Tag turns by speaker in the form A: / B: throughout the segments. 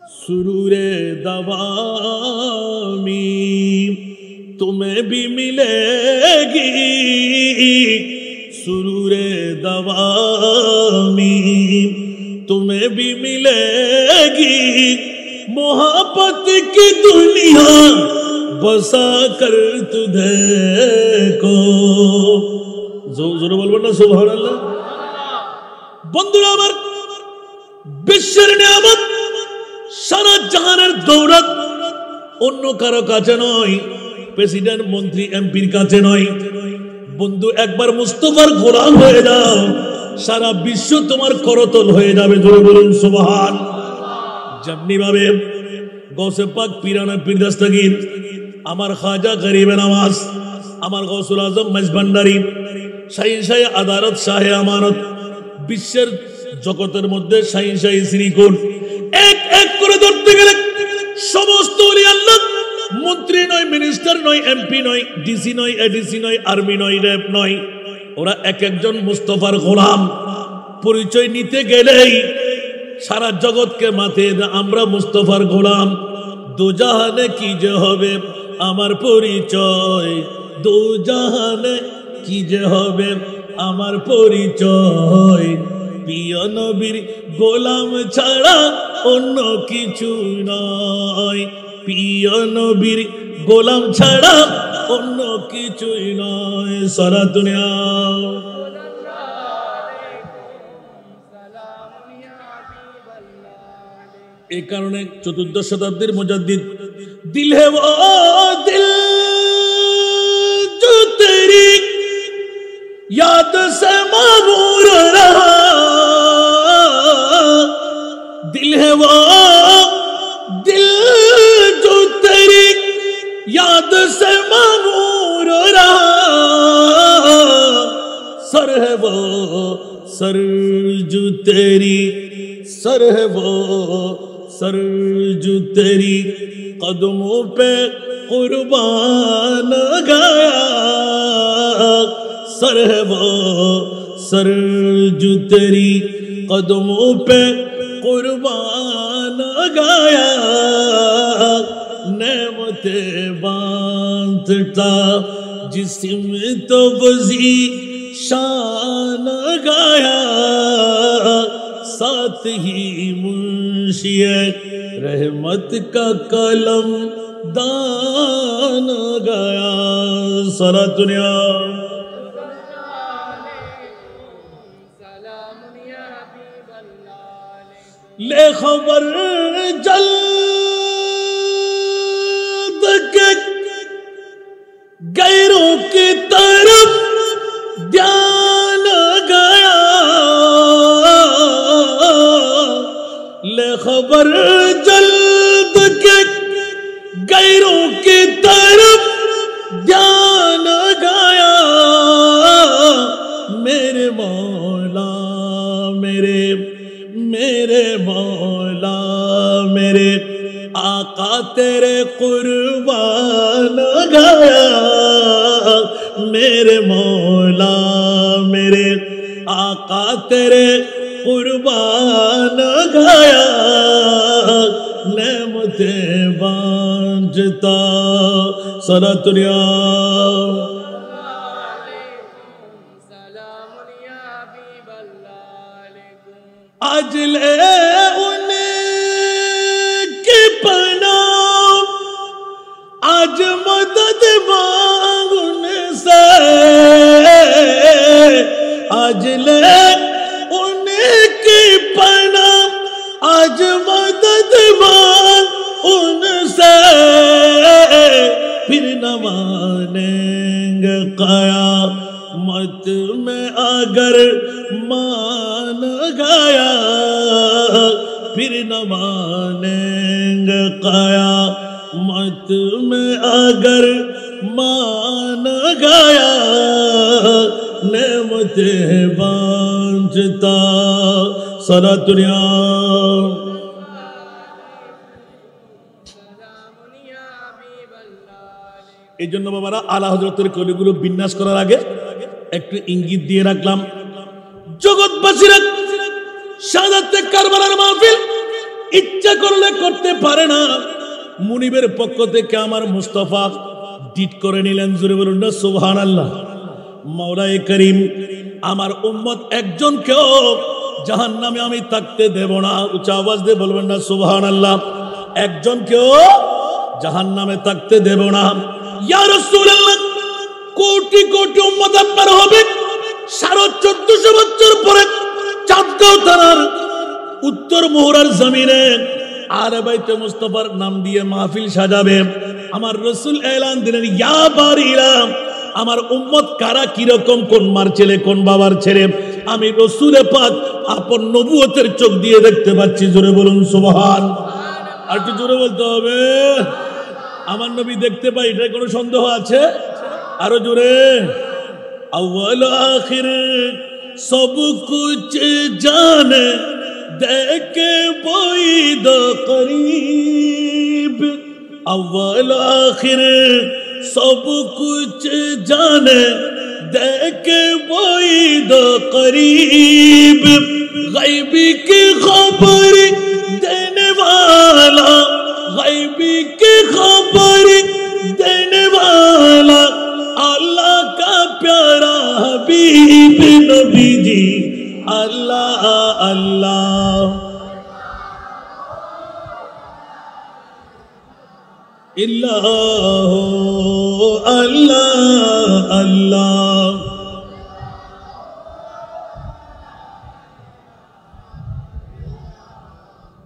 A: सुरूरे दवामी तुम्हें भी मिलेगी, सुरूरे दवामी तुम्हें भी मिलेगी, मोहब्बत की दुनिया बसा कर तुझे को। जोरे बोलबो ना सुबहानाल्लाह। बंधुरा आमार বিশ্বের নিয়ামত সারা জাহানের দৌলত অন্য কারো কাছে নয়, প্রেসিডেন্ট মন্ত্রী এমপির কাছে নয়। বন্ধু একবার মুস্তাফার গোলাম হয়ে যাও, সারা বিশ্ব তোমার করতল হয়ে যাবে। জোরে বলুন সুবহান। যেমনি ভাবে গৌসে পাক পীরানা পীর দস্তগীর, আমার খাজা গরিবে নওয়াজ, আমার গৌসুল আজম মজভান্ডারী, শাহী শাহী আদালত শাহে আমানত, বিশ্বের জগতের মধ্যে শাহী শাহী শ্রীকোট এক এক করে ধরতে গেলে সমস্ত ওলি আল্লাহ, মন্ত্রী নয়, মিনিস্টার নয়, এমপি নয়, ডিসি নয়, এডিসি নয়, আর্মি নয়, র্যাব নয়, ওরা এক একজন মুস্তাফার গোলাম। পরিচয় নিতে গেলেই সারা জগৎকে মাথায় আমরা মুস্তাফার গোলাম। দুজাহানে কি যে হবে আমার পরিচয়, দুজাহানে কি যে হবে আমার পরিচয়, প্রিয় নবীর গোলাম ছাড়া অন্য কিছু নয়, প্রিয় নবীর গোলাম ছাড়া অন্য কিছুই নয়। সালাতুন ইয়া এই কারণে চতুর্দশ শতাব্দীর মুজাদ্দিদ দিল হে ও দিল जो तेरी याद से मामूर रहा, दिल है वो दिल जो तेरी याद से मामूर रहा, सर है वो सर जो तेरी, सर है वो सर जो तेरी कदमों पे कुर्बान गया, सर है वो सर जो तेरी कदमों पे कुर्बान गया, नेमते बांधता जिस्म तो वजी शान गया, साथ ही मुंशिए रहमत का कलम दान गया। सलातुन या ले खबर जल्द के गैरों की तरफ ध्यान गया, ले खबर जल्द के गैरों की तरफ ध्यान गया, मेरे मौला मेरे मेरे मौला मेरे आका तेरे कुर्बान गया, मेरे मौला मेरे आका तेरे कुर्बान गया, नेमते बांझता। सलातुन या आज ले उनकी पनाह, आज मदद मांग उनसे, आज ले उनकी पनाह, आज मदद मांग उनसे, फिर न मानेंगे क़यामत में अगर मान गया, फिर न मानेंगे क़यामत में अगर मान गया, नेमते बांझता। सलातुन या এই জন্য বাবারা আলা হযরতের কলিগুলো বিন্যাস করার আগে একটু ইঙ্গিত দিয়ে রাখলাম। জগৎবাসীরা শাহাদাতে কারবালার মাহফিল ইচ্ছা করলে করতে পারে না। মুনিবের পক্ষ থেকে আমার মুস্তাফা ডিট করে নিলেন, জোরে বলুন না সুবহানাল্লাহ। মাওলায়ে করিম আমার উম্মত একজনকেও জাহান্নামে আমি থাকতে দেব না, উচ্চ আওয়াজ দিয়ে বলবেন না সুবহানাল্লাহ। একজনকেও জাহান্নামে থাকতে দেব না। ইয়া রাসূলুল্লাহ, কোটি কোটি উম্মত আপনার হবে, 1450 বছর পরে চাঁদগাঁও থানার উত্তর মোহরার জমিনে আলে বাইতে মুস্তাফার নাম দিয়ে মাহফিল সাজাবে। আমার রাসূল এলান দিলেন, ইয়া বারিরা, আমার উম্মত কারা, কিরকম, কোন মার ছেলে, কোন বাবার ছেলে, আমি রাসূলে পাক আপন নবুয়তের চোখ দিয়ে দেখতে পাচ্ছি। জোরে বলুন সুবহান। আর একটু জোরে বলতে হবে, আমার নবী দেখতে পাই, এটা কোনো সন্দেহ আছে? আরো জোরে। আউয়াল আখির সব কুছ জানে, देखे बोईद करीब, अव्वल आखिर सब कुछ जाने, देखे बोईद करीब, गैबी की खबर देने वाला, गैबी की खबर देने वाला, अल्लाह का प्यारा हबीब नबी जी, अल्लाह अल्लाह इल्लाह अल्लाह अल्लाह।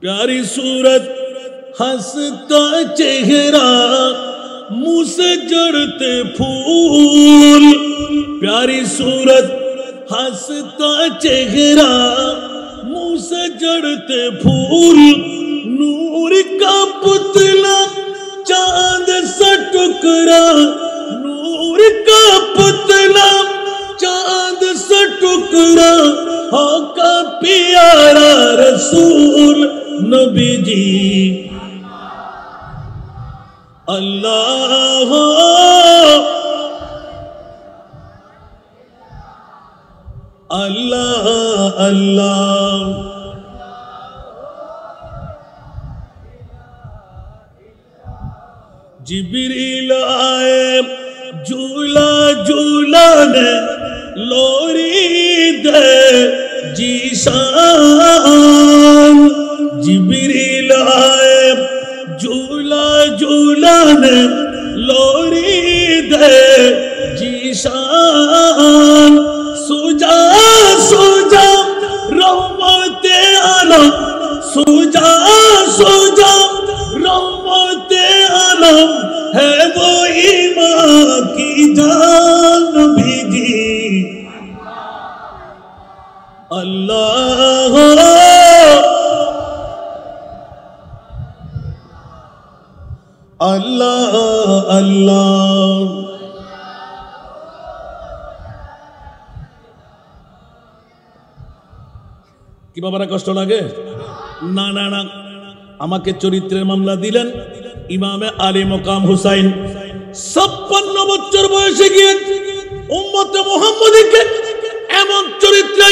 A: प्यारी सूरत, हंसता चेहरा, मुंह से जड़ते फूल, प्यारी सूरत, हंसता चेहरा, मुंह से जड़ते फूल, नूर का पुतला, चांद सा टुकड़ा, नूर का पुतला, चांद सा टुकड़ा, हो का प्यारा रसूल नबी जी, अल्लाह अल्लाह अल्लाह। जिब्रील आए झूला झूलाने, लोरी दे जीशान, जिब्रील आए झूला झूलाने, लोरी दे जीशान, सुजा सुजा रहमते आलम, सुजा सुजा रहमते आलम, है वो ईमान की जान नबी जी, अल्लाह अल्लाह अल्लाह। কি বাবারা কষ্ট লাগে? না না না, আমাকে চরিত্রের মামলা দিলেন ইমামে আলী মকাম হুসাইন 56 বছর বয়সে গিয়ে উম্মতে মুহাম্মাদীকে এমন চরিত্রে,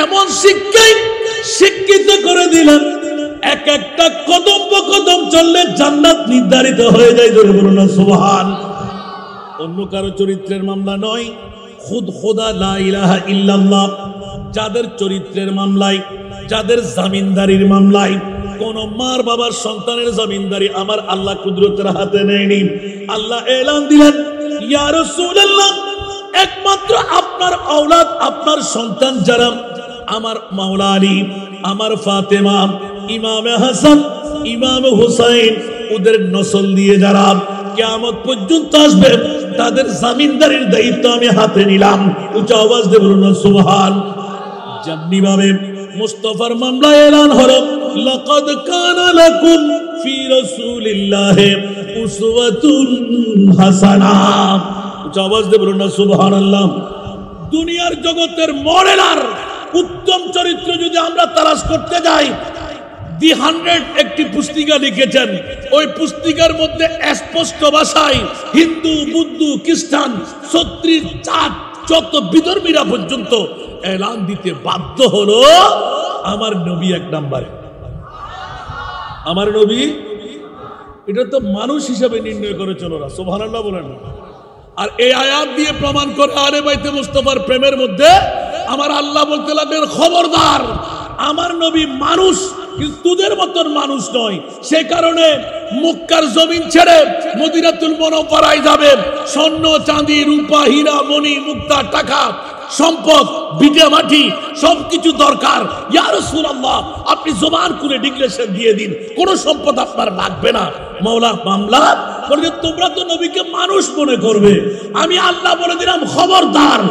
A: এমন শিক্ষায় শিক্ষিত করে দিলেন, এক একটা কদম কদম চললে জান্নাত নির্ধারিত হয়ে যায়। জোরে বলুন না সুবহান। অন্য কারো চরিত্রের মামলা নয়, খুদ খোদা লা ইলাহা ইল্লাল্লাহ যাদের চরিত্রের মামলায়, যাদের জামিনদারির মামলায়, কোন মার বাবার সন্তানের জামিনদারি আমার আল্লাহ কুদরতের হাতে নেয়নি। আল্লাহ এলান দিলেন, ইয়া রাসূলুল্লাহ, একমাত্র আপনার আওলাদ, আপনার সন্তান যারা, আমার মাওলা আলী, আমার ফাতেমা, ইমামে হাসান, ইমামে হুসাইন, ওদের নসল দিয়ে যারা কিয়ামত পর্যন্ত আসবে, তাদের জামিনদারির দায়িত্ব আমি হাতে নিলাম। উচ্চ আওয়াজ দিয়ে বলুন সুবহান। যেমনি ভাবে মুস্তাফার মামলা এলান হলো, লাকাদ কানা লাকুম ফি রাসূলিল্লাহি উসওয়াতুন হাসানাহ। উচ্চ আওয়াজ দিয়ে বলুন সুবহানাল্লাহ। দুনিয়ার জগতের মডেলার উত্তম চরিত্র যদি আমরা তালাশ করতে যাই, দি 100 একটি পুস্তিকা লিখেছেন। ওই পুস্তিকার মধ্যে স্পষ্ট ভাষায় হিন্দু, বুদ্ধ, খ্রিস্টান, ছত্রিশ, জাত, যত বিধর্মীরা পর্যন্ত এলান দিতে বাধ্য হলো আমার নবী এক নম্বরে। আমার নবী, এটা তো মানুষ হিসাবে নির্ণয় করেছেন ওরা, সুবহানাল্লাহ বলেন। আর এই আয়াত দিয়ে প্রমাণ করে আলে বাইতে মুস্তাফার প্রেমের মধ্যে আমার আল্লাহ বলতে লাগলেন, খবরদার, আমার নবী মানুষ, কিন্তু তোদের মতন মানুষ নয়। সে কারণে মক্কার জমিন ছেড়ে মদিনাতুল মুনাওয়ারায় যাবে, স্বর্ণ চাঁদি রূপা হীরা মণি মুক্তা টাকা সম্পদ ভিটে মাটি সবকিছু দরকার। ইয়া রাসূলুল্লাহ, আপনি জবান করে ডিক্লেরেশন দিয়ে দিন, কোন সম্পদ আপনার লাগবে না। মাওলা মামলা বলে, তোমরা তো নবীকে মানুষ মনে করবে, আমি আল্লাহ বলে দিলাম খবরদার,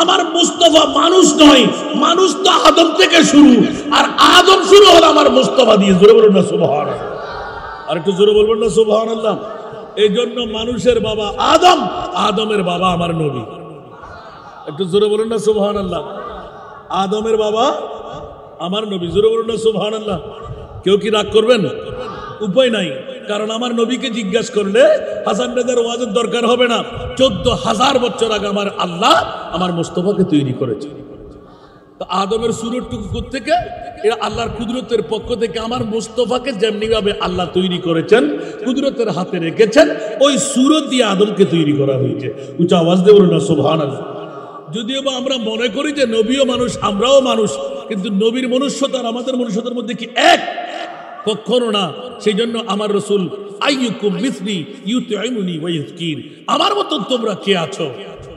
A: আমার মুস্তাফা মানুষ নয়, মানুষ তো আদম থেকে শুরু, আর আদম শুরু হলো আমার মুস্তাফা দিয়ে। জোরে বলুন না সুবহানাল্লাহ, আর একটু জোরে বলবেন না সুবহানাল্লাহ। এই জন্য মানুষের বাবা আদম, আদমের বাবা আমার নবী। একটু জোরে বলুন না সুবহানাল্লাহ। আদমের বাবা আমার নবী, জোরে বলুন না সুবহানাল্লাহ। কেউ কি রাগ করবেন? উপায় নাই, কারণ আমার নবীকে জিজ্ঞাসা করলে হাসান রেজার ওয়াজের দরকার হবে না। 14,000 বছর আগে আমার আল্লাহ আমার মুস্তাফাকে তৈরি করেছে। তো আদমের সুরটুকু থেকে এরা আল্লাহর কুদরতের পক্ষ থেকে আমার মুস্তাফাকে যেমনি ভাবে আল্লাহ তৈরি করেছেন, কুদরতের হাতে রেখেছেন, ওই সুরত দিয়ে আদমকে তৈরি করা হয়েছে। উঁচা আওয়াজ দিয়ে বলুন না সুবহানাল্লাহ। যদিও বা আমরা মনে করি যে নবীও মানুষ, আমরাও মানুষ, কিন্তু নবীর মনুষ্যতা আর আমাদের মনুষ্যতার মধ্যে কি এক? কখনো না। সেই জন্য আমার রাসূল, আইয়ুকুম মিসলি ইউতঈমুনি ওয়া ইউসকিন, আমার মতন তোমরা কে আছো?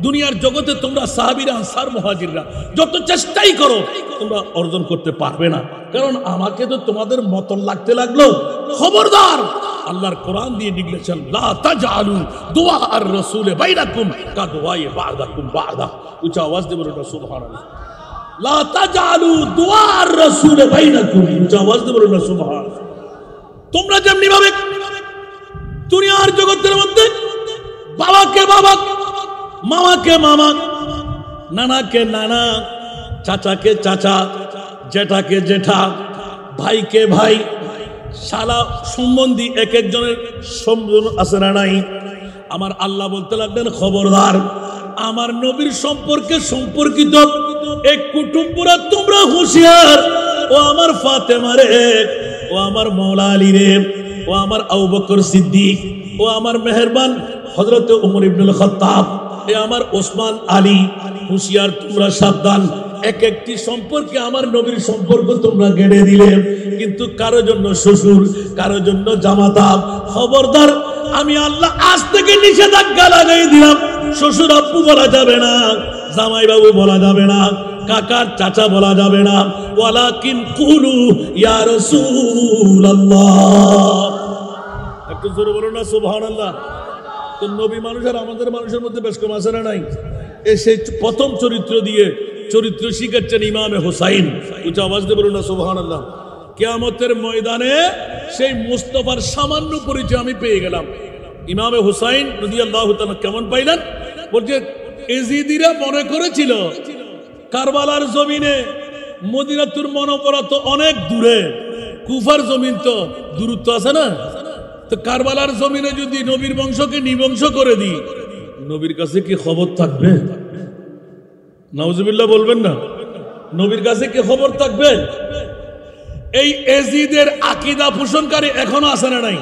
A: দুনিয়ার জগতে তোমরা সাহাবীরা, আনসার, মুহাজিররা যত চেষ্টাই করো তোমরা অর্জন করতে পারবে না, কারণ আমাকে তো তোমাদের মতন লাগতে লাগলো। খবরদার, আল্লাহর কোরআন দিয়ে ডিক্লেরেশন, লা তাজআলু দুআ আর রাসূল বাইনাকুম কাদওয়াই বা'দাকুম বা'দা। উচ্চ আওয়াজ দিয়ে বলুন সুবহানাল্লাহ। লা তাজআলু দুআ আর রাসূল বাইনাকুম, উচ্চ আওয়াজ দিয়ে বলুন সুবহানাল্লাহ। তোমরা যেমনি ভাবে দুনিয়ার জগতের মধ্যে বাবাকে বাবা, মামাকে মামা, নানাকে নানা, চাচাকে চাচা, জেঠাকে জেঠা, ভাইকে ভাই, শালা সম্বন্ধী এক একজনের সম্বোধন আছে না নাই? আমার আল্লাহ বলতে লাগলেন, খবরদার, আমার নবীর সম্পর্কে সম্পর্কিত এক কুটুম্বরা তোমরা হুঁশিয়ার। ও আমার ফাতেমা রে, ও আমার মওলা আলী রে, ও আমার আবু বকর সিদ্দিক, ও আমার মেহেরবান হযরত ওমর ইবনুল খাত্তাব, এ আমার ওসমান আলী, হুঁশিয়ার, তোমরা সাবধান। এক একটি সম্পর্কে আমার নবীর সম্পর্ক তোমরা গেড়ে দিলে, কিন্তু কারো জন্য শ্বশুর, কারো জন্য জামাতা। খবরদার, আমি আল্লাহ আজ থেকে নিষেধাজ্ঞা লাগাই দিলাম, শ্বশুর আব্বু বলা যাবে না, জামাই বাবু বলা যাবে না, কাকার চাচা বলা যাবে না। ওয়ালাকিন কুলু ইয়া রাসূলুল্লাহ। একটু জোরে বলুন না সুবহানাল্লাহ। তো নবী মানুষ আর আমাদের মানুষের মধ্যে বেশ কম আছে না নাই? সেই প্রথম চরিত্র দিয়ে চরিত্র শিখাচ্ছেন ইমামে হুসাইন। উচ্চ আওয়াজ দিয়ে বলুন না সুবহানাল্লাহ। কিয়ামতের ময়দানে সেই মুস্তাফার সামান্য পরিচয় আমি পেয়ে গেলাম। ইমামে হুসাইন রাদিয়াল্লাহু তাআলা কেমন পাইলেন? বলছে, এজিদিরা মনে করেছিল কারবালার জমিনে মদিনাতুর মুনাওয়ারা তো অনেক দূরে, কুফার জমিন তো দূরত্ব আছে না, তো কারবালার জমিনে যদি নবীর বংশকে নিবংশ করে দিই, নবীর কাছে কি খবর থাকবে? নাউজুবিল্লাহ বলবেন না। নবীর কাছে কি খবর থাকবে? এই এজিদের আকীদা পোষণকারী এখনো আছে না নাই?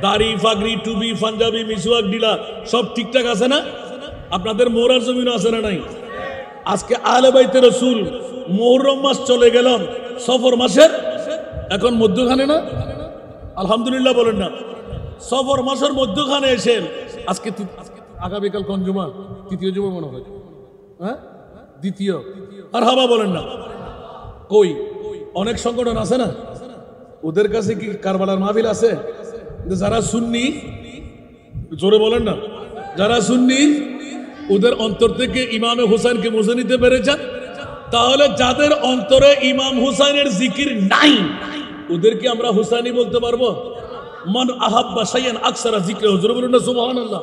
A: দাড়ি ফাগরি টুপি পাঞ্জাবি মিসওয়াক ডিলা সব ঠিকঠাক আছে না? আপনাদের মোহরার জমিনও আছে না নাই? আজকে আহলে বাইতে রাসূল মুহররম মাস চলে গেল, সফর মাসের এখন মধ্যখানে না, আলহামদুলিল্লাহ বলেন না। সফর মাসের মধ্যখানে এসে আজকে আগামীকাল কোন জুমা? তৃতীয় জুমা মনে হয়, হ্যাঁ দ্বিতীয়। আর হাবা বলেন না। কই অনেক সংগঠন আছে না, ওদের কাছে কি কারবালার মাহফিল আছে? যারা সুন্নি, জোরে বলেন না, যারা সুন্নি ওদের অন্তর থেকে ইমামে হুসাইনকে মুছে নিতে পেরেছেন। তাহলে যাদের অন্তরে ইমাম হুসাইনের জিকির নাই, ওদেরকে আমরা হুসাইনি বলতে পারবো? মান আহাব্বা শাইআন আকসারা যিকরাহু, জোরে বলুন না সুবহানাল্লাহ।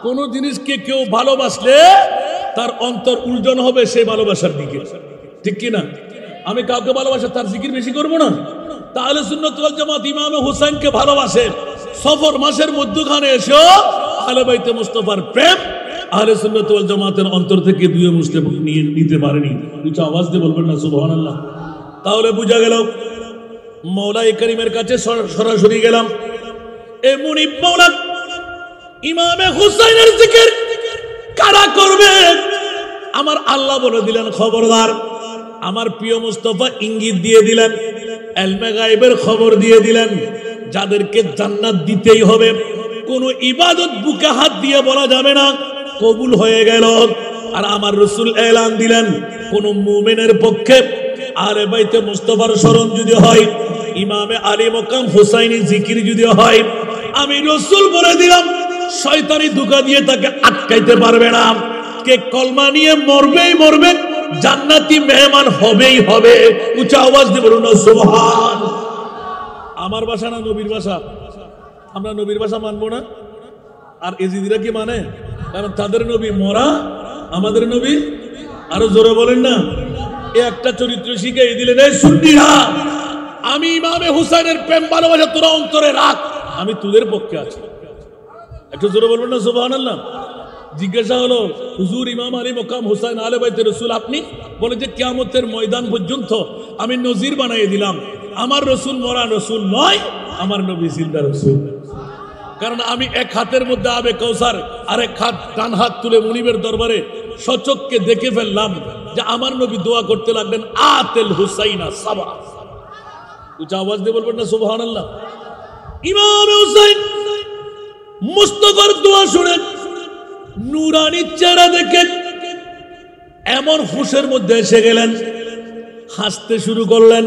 A: কোন জিনিসকে কেউ ভালোবাসলে তার অন্তর উল্টন হবে সেই ভালোবাসার দিকে, ঠিক কি না? আমি কাউকে ভালোবাসা তার জিকির বেশি করবো না? তাহলে সুন্নাত ওয়াল জামাত ইমামে হুসাইনকে ভালোবাসে। সফর মাসের মধ্যখানে এসেও আহলে বাইতে মুস্তাফার প্রেম আহলে সুন্নাত ওয়াল জামাতের অন্তর থেকে দুই মুসলিম নিয়ে নিতে পারেনি। কিছু আওয়াজ দিয়ে বলবেন না সুবহানাল্লাহ। তাহলে বোঝা গেল মওলাই করিমের কাছে সরাসরি গেলাম। এ মুনিব মওলা, ইমামে হুসাইনের জিকির কারা করবে? আমার আল্লাহ বলে দিলেন খবরদার। আমার প্রিয় মুস্তাফা ইঙ্গিত দিয়ে দিলেন, ইলমে গায়বের খবর দিয়ে দিলেন, যাদেরকে জান্নাত দিতেই হবে। কোন ইবাদত বুকে হাত দিয়ে বলা যাবে না কবুল হয়ে গেল। আর আমার রাসূল এলান দিলেন, কোন মুমিনের পক্ষে আলে বাইতে মুস্তাফার শরণ যদি হয়, ইমামে আলী মকাম হুসাইনি জিকির যদি হয়, আমি রাসূল বলে দিলাম শয়তানি ধোঁকা দিয়ে তাকে আটকাইতে পারবে না। কে কলমা নিয়ে মরবেই মরবে, জান্নাতি মেহমান হবেই হবে। উচ্চ আওয়াজ দিয়ে বলুন না সুবহান। আমার ভাষা না নবীর ভাষা? আমরা নবীর ভাষা মানবো না? আর এজিদিরা কি মানে? কারণ তাদের নবী মরা, আমাদের নবী আরো জোরে বলেন না। একটা চরিত্র শিখিয়ে দিলেন, এই সুন্নিরা, আমি ইমামে হুসাইনের প্রেম ভালোবাসা তোরা অন্তরে রাখ, আমি তোদের পক্ষে আছি। একটু জোরে বলবেন না সুবহানাল্লাহ। জিজ্ঞাসা হলো, হুজুর ইমাম আলী মকাম হুসাইন আলে বাইতে রাসূল আপনি? বলে যে কিয়ামতের ময়দান পর্যন্ত আমি নজির বানিয়ে দিলাম, আমার রাসূল মরা রাসূল নয়, আমার নবী জিন্দা রাসূল। কারণ আমি এক হাতের মধ্যে আবে কৌসার, আর এক হাত ডান হাত তুলে মুনিবের দরবারে সচক্ষে দেখে ফেললাম যে আমার নবী দোয়া করতে লাগলেন, আতেল হুসাইনা সাবা। উচ্চ আওয়াজ দিয়ে বলবেন না সুবহানাল্লাহ। ইমাম হুসাইন মুস্তাফার দোয়া শুনে নূরানি চেহারা দেখে এমন হুশের মধ্যে এসে গেলেন, হাসতে শুরু করলেন।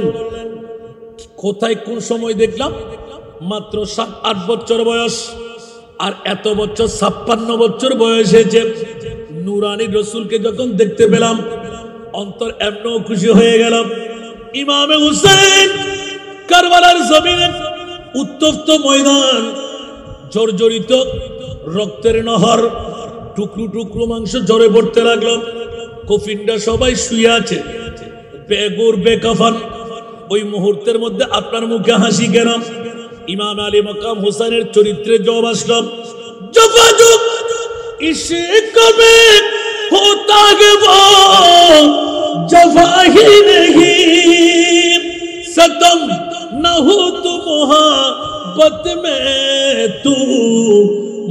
A: কোথায় কোন সময় দেখলাম? মাত্র 7-8 বছর বয়স, আর এত বছর 56 বছর বয়স হয়েছে। নূরানি রাসূলকে যখন দেখতে পেলাম, অন্তর এমন খুশি হয়ে গেল। ইমামে হুসাইন কারবালার জমিনে উত্তপ্ত ময়দান, জর্জরিত রক্তের নহর, টুকরো টুকরো মাংস ঝরে পড়তে লাগলো। কফিনটা সবাই শুয়ে আছে, বেগুর বেকাফান। ওই মুহূর্তের মধ্যে আপনার মুখে হাসি কেন? ইমাম আলী মকাম হুসাইনের চরিত্রে জব আসলাম, যোগাযোগ ইসে কবে হোতা গে वो जफा ही नहीं, सतम न हो तो मोहब्बत में तू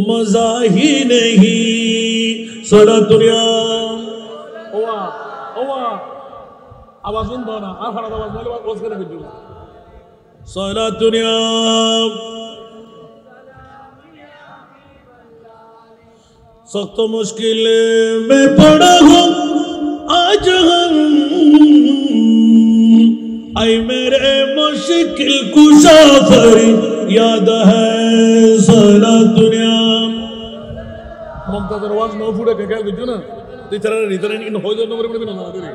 A: मजा ही नहीं। सारा दुनिया ओवा ओवा आवाज बंद ना, আর ফাড়া আওয়াজ বলে বস করে দিও। सारा दुनिया सख्त मुश्किल में पड़ा हूँ आज हम, आई मेरे मुश्किल कुशा याद है सारा दुनिया। मुमताज़ आवाज नो फुड़े के क्या कुछ ना तीसरा रीतने इन हो जाने वाले भी ना ना तेरे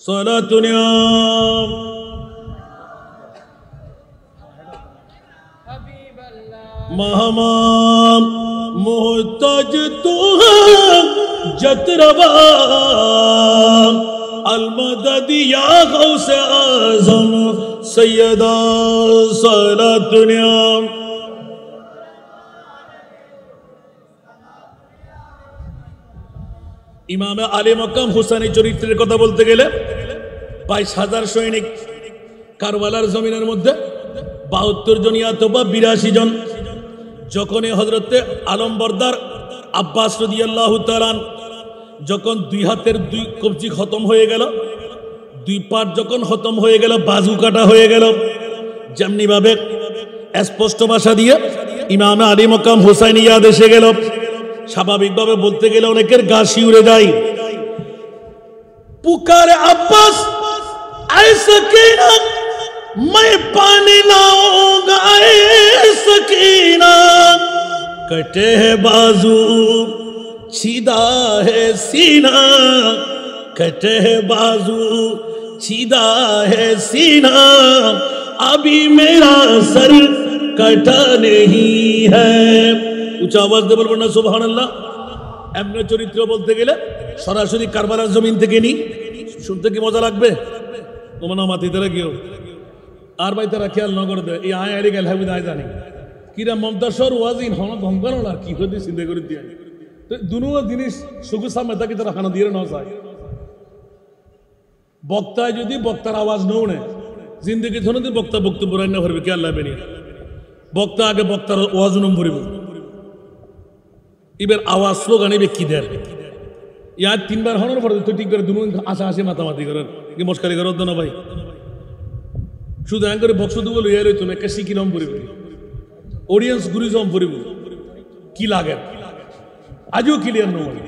A: सारा दुनिया। महमाम मोहताज तू है जतरवा, अलमदद या गौसे आज़म सैयदा सारा दुनिया। ইমামে আলী মকাম হুসাইনি চরিত্রের কথা বলতে গেলে 22,000 সৈনিক কারবালার জমিনের মধ্যে 72 জন অথবা 82 জন। যখন হযরতে আলমবরদার আব্বাস রাদিয়াল্লাহু তাআলা যখন 2 হাতের 2 কবজি খতম হয়ে গেল, 2 পাট যখন খতম হয়ে গেল, বাজু কাটা হয়ে গেল, যেমনি ভাবে স্পষ্ট ভাষা দিয়ে ইমামে আলী মকাম হুসাইনি ইয়াদ এসে গেল। স্বাভাবিকভাবে বলতে গেলে অনেকের গা শিউরে যায়। পুকারে আব্বাস আয় সকিনা मैं पानी लाऊंगा सकीना, कटे है बाजू छीदा है सीना, कटे है बाजू छीदा है सीना, अभी मेरा सर कटा नहीं है। উচ্চ আওয়াজ দিয়ে বলবেন না সুবহানাল্লাহ। এমনি চরিত্র বলতে গেলে সরাসরি কারবালার জমিন থেকে নি, শুনতে কি মজা লাগবে? তোমার মাতি তারা কেউ আর ভাই তারা খেয়াল ন করে দেয়, এই আয় আরে গেল আমি দায় জানি কিরা মমতাসর ওয়াজিন হন ধমকানো না কি হতে চিন্তা করে দিয়ে তো দুনো জিনিস সুগু সামনে তাকে তারা খানা দিয়ে না যায়। বক্তায় যদি বক্তার আওয়াজ ন উঠে জিন্দগি ধরনের বক্তা বক্তব্য রান্না করবে কে আল্লাহ বেরিয়ে বক্তা আগে বক্তার ওয়াজ নম ভরিব এবার আওয়াজ স্লোগান এবে কি দেয় ইয়ার তিনবার হওয়ার পরে তুই ঠিক করে দুনুন আশা আসে মাতামাতি করার কি মস্কারি করার না ভাই শুধু এক করে বক্স দেবো লইয়া রইতো না একটা শিখি রম পরিব অডিয়েন্স গুরিজম পরিব কি লাগে আজও ক্লিয়ার নয়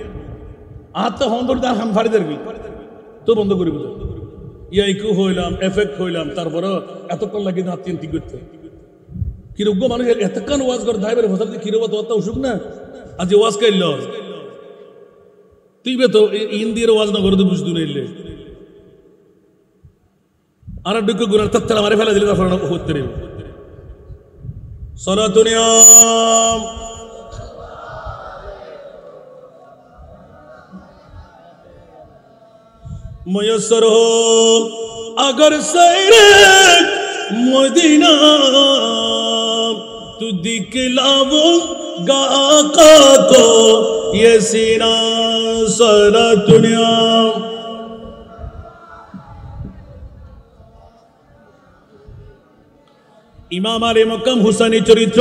A: আর তো হন্দর তার হাম ফাড়ি দেবি তো বন্ধ করিব ইয়াইকু হইলাম এফেক্ট হইলাম তারপরে এতক্ষণ লাগে না তিন ঠিক করতে কিরোগ্য মানুষ এতক্ষণ ওয়াজ করে ধাইবের ফসল কিরোবা তো অসুখ না আজ ওয়াজ কাইল তুই বে তো ইন্দিয়ার ওয়াজ না করে তো বুঝতে নিলে আর ডুক্য গুনার তত্ত্ব মারে ফেলা দিলে তারপর হতে রে সনাতনিয়াম ময়সর हो अगर सैरे मदीना तू दिखलाऊंगा आका को ये सीना सारा दुनिया ইমাম আলী মক্কাম হুসাইনি চরিত্র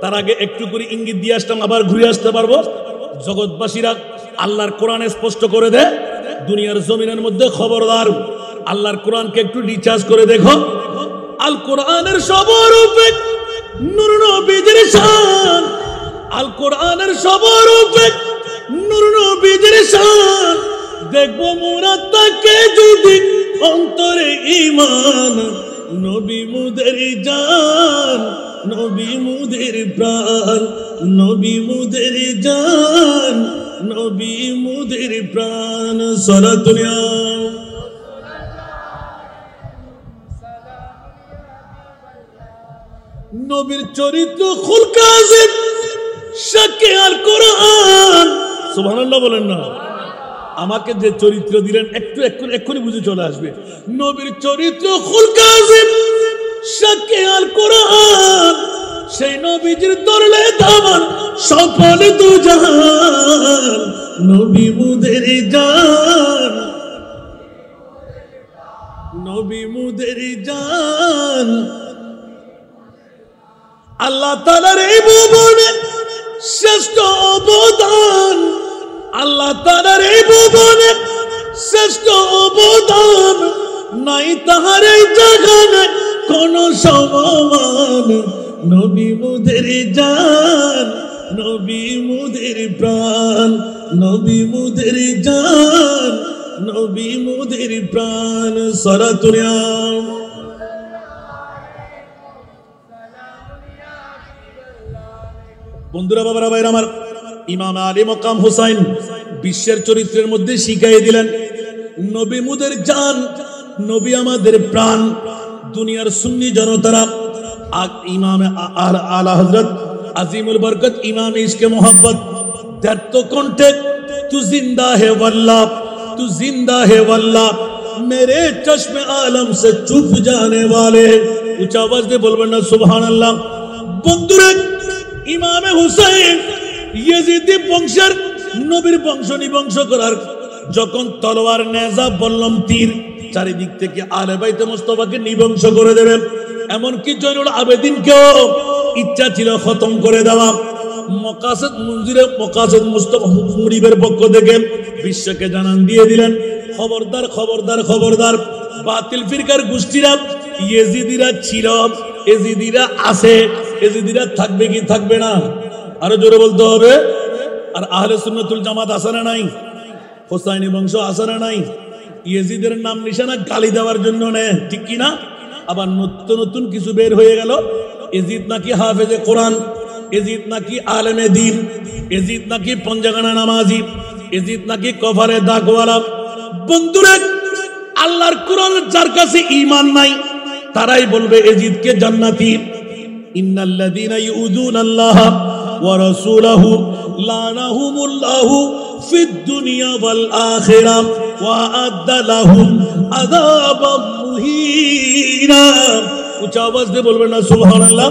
A: তার আগে একটু করে ইঙ্গিত দিয়ে আসতাম আবার ঘুরে আসতে পারবো জগৎবাসীরা আল্লাহর কোরআনে স্পষ্ট করে দেয় দুনিয়ার জমিনের মধ্যে খবরদার আল্লাহর কোরআনকে একটু রিচার্জ করে দেখো আল কোরআনের সবরূপে নূর নবীজির শান আল কোরআনের সবরূপে নূর নবীজির শান দেখবো মোরা তাকে যদি অন্তরে ঈমান নবী মুদের জান নবী মুদের প্রাণ নবী মুদের জান নবী মুদের প্রাণ সারা দুনিয়া নবীর চরিত্র খুলক আজিম শাকে আল কোরআন সুবহানাল্লাহ বলেন না আমাকে যে চরিত্র দিলেন একটু এক্ষুনি বুঝে চলে আসবে নবীর চরিত্র খুলক আজিম শাকে আল কোরআন সেই নবীজির তরলে দামান সফল দু জাহান নবী মুদের জান নবী মুদের জান আল্লাহ তাআলার এই ভুবনে শ্রেষ্ঠ অবদান আল্লাহ তাআলার এই ভুবনে শ্রেষ্ঠ অবদান নাই তাহার এই জাগানে কোন সমমান নবী মুদের জান নবী মুদের প্রাণ নবী মুদের জান নবী মুদের প্রাণ সারা দুনিয়া বন্ধুরা বাবারা ভাইরা আমার ইমাম আলী মকাম হুসাইন বিশ্বের চরিত্রের মধ্যে শিখাই দিলেন নবী মুদের জান নবী আমাদের প্রাণ দুনিয়ার সুন্নি জনতারা ইমাম আলা হযরত আজিমুল বরকত ইমাম ইশকে মোহব্বত दर्द कौंटे तू जिंदा है वल्लाह तू जिंदा है वल्लाह मेरे चश्मे आलम से चुप जाने वाले ऊंचा आवाज दे बोलबेन ना सुभान अल्लाह बंधुरे इमाम हुसैन यजीदी বংশের নবীর বংশ নিবংশ করার যখন তলোয়ার নেজা বললাম তীর চারিদিক থেকে আলে বাইতে মুস্তাফাকে নিবংশ করে দেবেন এমন কি জয়নুল আবেদিন কেও ইচ্ছা ছিল খতম করে দেওয়া মকাসদ মুনজিরে মকাসদ মুস্তাফা মুরিবের পক্ষ থেকে বিশ্বকে জানান দিয়ে দিলেন খবরদার খবরদার খবরদার বাতিল ফিরকার গোষ্ঠীরা ইয়েজিদিরা ছিল ইয়েজিদিরা আছে ইয়েজিদিরা থাকবে কি থাকবে না আরো জোরে বলতে হবে আর আহলে সুন্নাতুল জামাত আছে না নাই হোসাইনি বংশ আছে না নাই ইয়েজিদের নাম নিশানা গালি দেওয়ার জন্য নে ঠিক কি না আবার নতুন নতুন কিছু বের হয়ে গেল ইয়েজিদ নাকি হাফেজে কোরআন ইয়েজিদ নাকি আলেমে দ্বীন ইয়েজিদ নাকি পঞ্জাগানা নামাজি ইয়েজিদ নাকি কভারে দাগওয়ালা বন্ধুরা আল্লাহর কোরআন যার কাছে ঈমান নাই তারাই বলবে ইয়েজিদকে জান্নাতি ইন্নাল্লাযীনা ইউযুনাল্লাহ ওয়া রাসূলাহু লানাহুমুল্লাহু ফিদ দুনিয়া ওয়াল আখিরা ওয়া আ'আদ্দা লাহুম আযাবাম মুহিনা উচ্চ আওয়াজ দিয়ে বলবেন না সুবহানাল্লাহ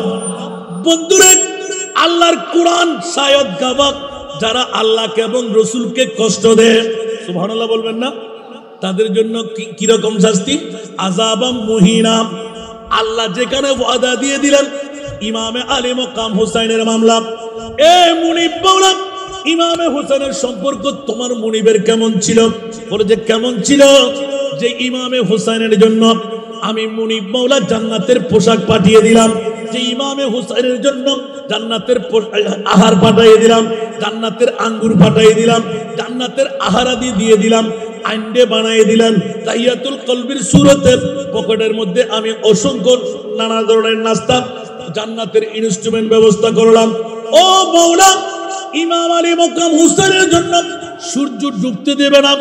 A: বন্ধুরা আল্লাহর কোরআন শায়দ গাওয়াক যারা আল্লাহকে এবং রাসূলকে কষ্ট দেয় সুবহানাল্লাহ বলবেন না তাদের জন্য কি রকম শাস্তি আযাবাম মুহিনা আল্লাহ যেখানে ওয়াদা দিয়ে দিলেন ইমামে আলী মকাম হুসাইনের মামলা, এ মুনিব মাওলা ইমামে হুসাইনের সম্পর্ক তোমার মুনিবের কেমন ছিল? বলে যে কেমন ছিল, যে ইমামে হুসাইনের জন্য আমি মুনিব মাওলা জান্নাতের পোশাক পাঠিয়ে দিলাম, যে ইমামে হুসাইনের জন্য জান্নাতের আহার পাঠিয়ে দিলাম, জান্নাতের আঙ্গুর পাঠিয়ে দিলাম, জান্নাতের আহারাদি দিয়ে দিলাম, আন্ডে বানিয়ে দিলাম, তাহিয়াতুল কলবির সুরতে পকেটের মধ্যে আমি অসংখ্য নানা ধরনের নাস্তা জান্নাতের ইনস্ট্রুমেন্ট ব্যবস্থা করলাম। ও মাওলা ইমাম আলী মকাম হুসাইনের জন্য সূর্য ডুবতে দেবে না।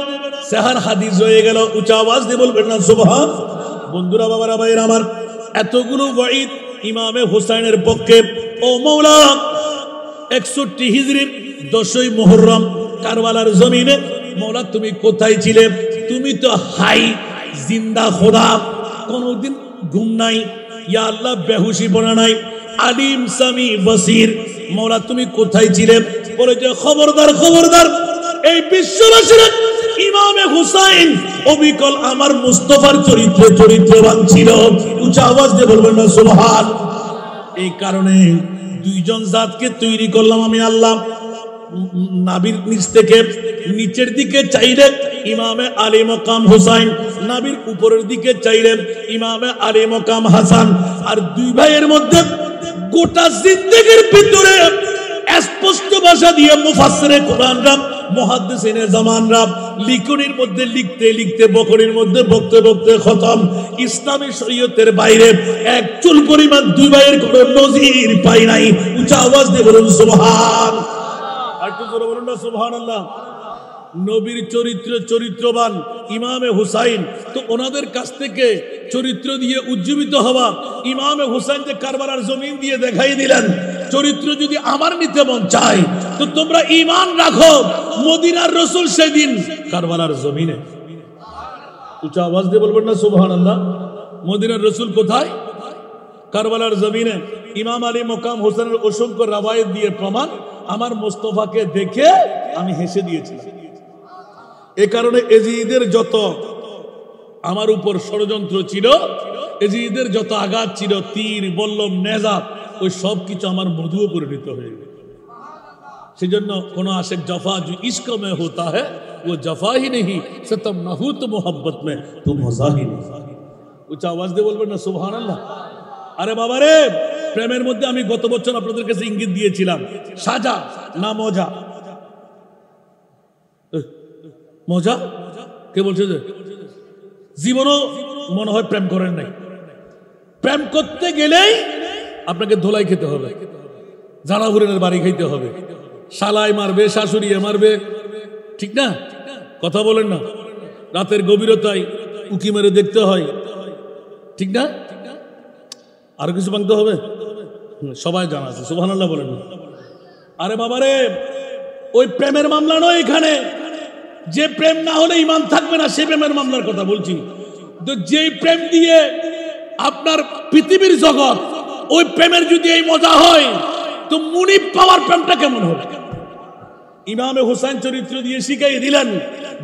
A: সেহার হাদিস হয়ে গেল, উচ্চ আওয়াজ দিয়ে বলবেন না সুবহান। বন্ধুরা, বাবারা, ভাইরা আমার, এতগুলো ওয়াইদ ইমামে হুসাইনের পক্ষে। ও মাওলা 61 হিজরির 10ই মুহররম কারবালার জমিনে মাওলা তুমি কোথায় ছিলে? তুমি তো হাই জিন্দা খোদা, কোনদিন ঘুম নাই, ইয়া আল্লাহ বেহুশি পড়া নাই, আলিম সামি বসির, মাওলা তুমি কোথায় ছিলে? বলে যে খবরদার খবরদার, এই বিশ্ববাসীর ইমামে হুসাইন অবিকল আমার মুস্তাফার চরিত্রবান ছিল। উচ্চ আওয়াজ দিয়ে বলবেন না সুবহান। এই কারণে দুইজন জাতকে তৈরি করলাম আমি আল্লাহ। নাবির নিচ থেকে নিচের দিকে চাইলে ইমামে আলী মকাম হুসাইন, নাবির উপরের দিকে চাইলে ইমামে আলী মকাম হাসান। আর দুই ভাইয়ের মধ্যে গোটা জিন্দেগির ভিতরে স্পষ্ট ভাষা দিয়ে মুফাসসিরে কোরআনরা, মুহাদ্দিসিনে জামানরা লিখনির মধ্যে লিখতে লিখতে, বকরির মধ্যে বকতে বকতে খতম। ইসলামী শরীয়তের বাইরে এক চুল পরিমাণ দুই ভাইয়ের কোনো নজির পাই নাই। উচ্চ আওয়াজ দিয়ে বলুন সুবহান। আর একটু জোরে বলুন না সুবহানাল্লাহ। নবীর চরিত্রবান ইমামে হুসাইন, তো ওনাদের কাছ থেকে চরিত্র দিয়ে উজ্জীবিত হওয়া ইমামে হুসাইন যে কারবালার জমিন দিয়ে দেখাই দিলেন, চরিত্র যদি আমার নিতে মন চায় তো তোমরা ঈমান রাখো মদিনার রাসূল সেদিন কারবালার জমিনে। উচ্চ আওয়াজ দিয়ে বলবেন না সুবহানাল্লাহ। মদিনার রাসূল কোথায়? কারবালার জমিনে। ইমাম আলী মকাম হোসেনের অসংখ্য রাওয়ায়াত দিয়ে প্রমাণ, আমার মুস্তাফাকে দেখে আমি হেসে দিয়েছিলাম। এ কারণে এজিদের যত আমার উপর ষড়যন্ত্র ছিল, এজিদের যত আঘাত ছিল, তীর বল্লম নেজা, ওই সব কিছু আমার মধুও পরিণত হয়ে গেল। সেজন্য কোন আশিক জফা जो इश्क में होता है वो जफा ही नहीं, सितम न हो तो मोहब्बत में तो मजा ही नहीं। উচ্চ আওয়াজ দিয়ে বলবেন না সুবহানাল্লাহ। আরে বাবা রে, প্রেমের মধ্যে আমি গত বছর আপনাদের কাছে ইঙ্গিত দিয়েছিলাম, সাজা না মজা। মজা কে বলছে? যে জীবনও মনে হয় প্রেম করেন নাই। প্রেম করতে গেলেই আপনাকে ধোলাই খেতে হবে, জানাগুরের বাড়ি খাইতে হবে, শালাই মারবে, শাশুড়িয়ে মারবে, ঠিক না? কথা বলেন না। রাতের গভীরতায় উকি মেরে দেখতে হয়, ঠিক না? আরো কিছু ভাঙতে হবে, সবাই জানা আছে। সুবহানাল্লাহ বলেন না। আরে বাবারে, ওই প্রেমের মামলা নয় এখানে। যে প্রেম না হলে ঈমান থাকবে না, সে প্রেমের মামলার কথা বলছি। তো যেই প্রেম দিয়ে আপনার পৃথিবীর জগৎ, ওই প্রেমের যদি এই মজা হয় তো মুনিব পাওয়ার প্রেমটা কেমন হবে? ইমামে হুসাইন চরিত্র দিয়ে শিখাই দিলেন,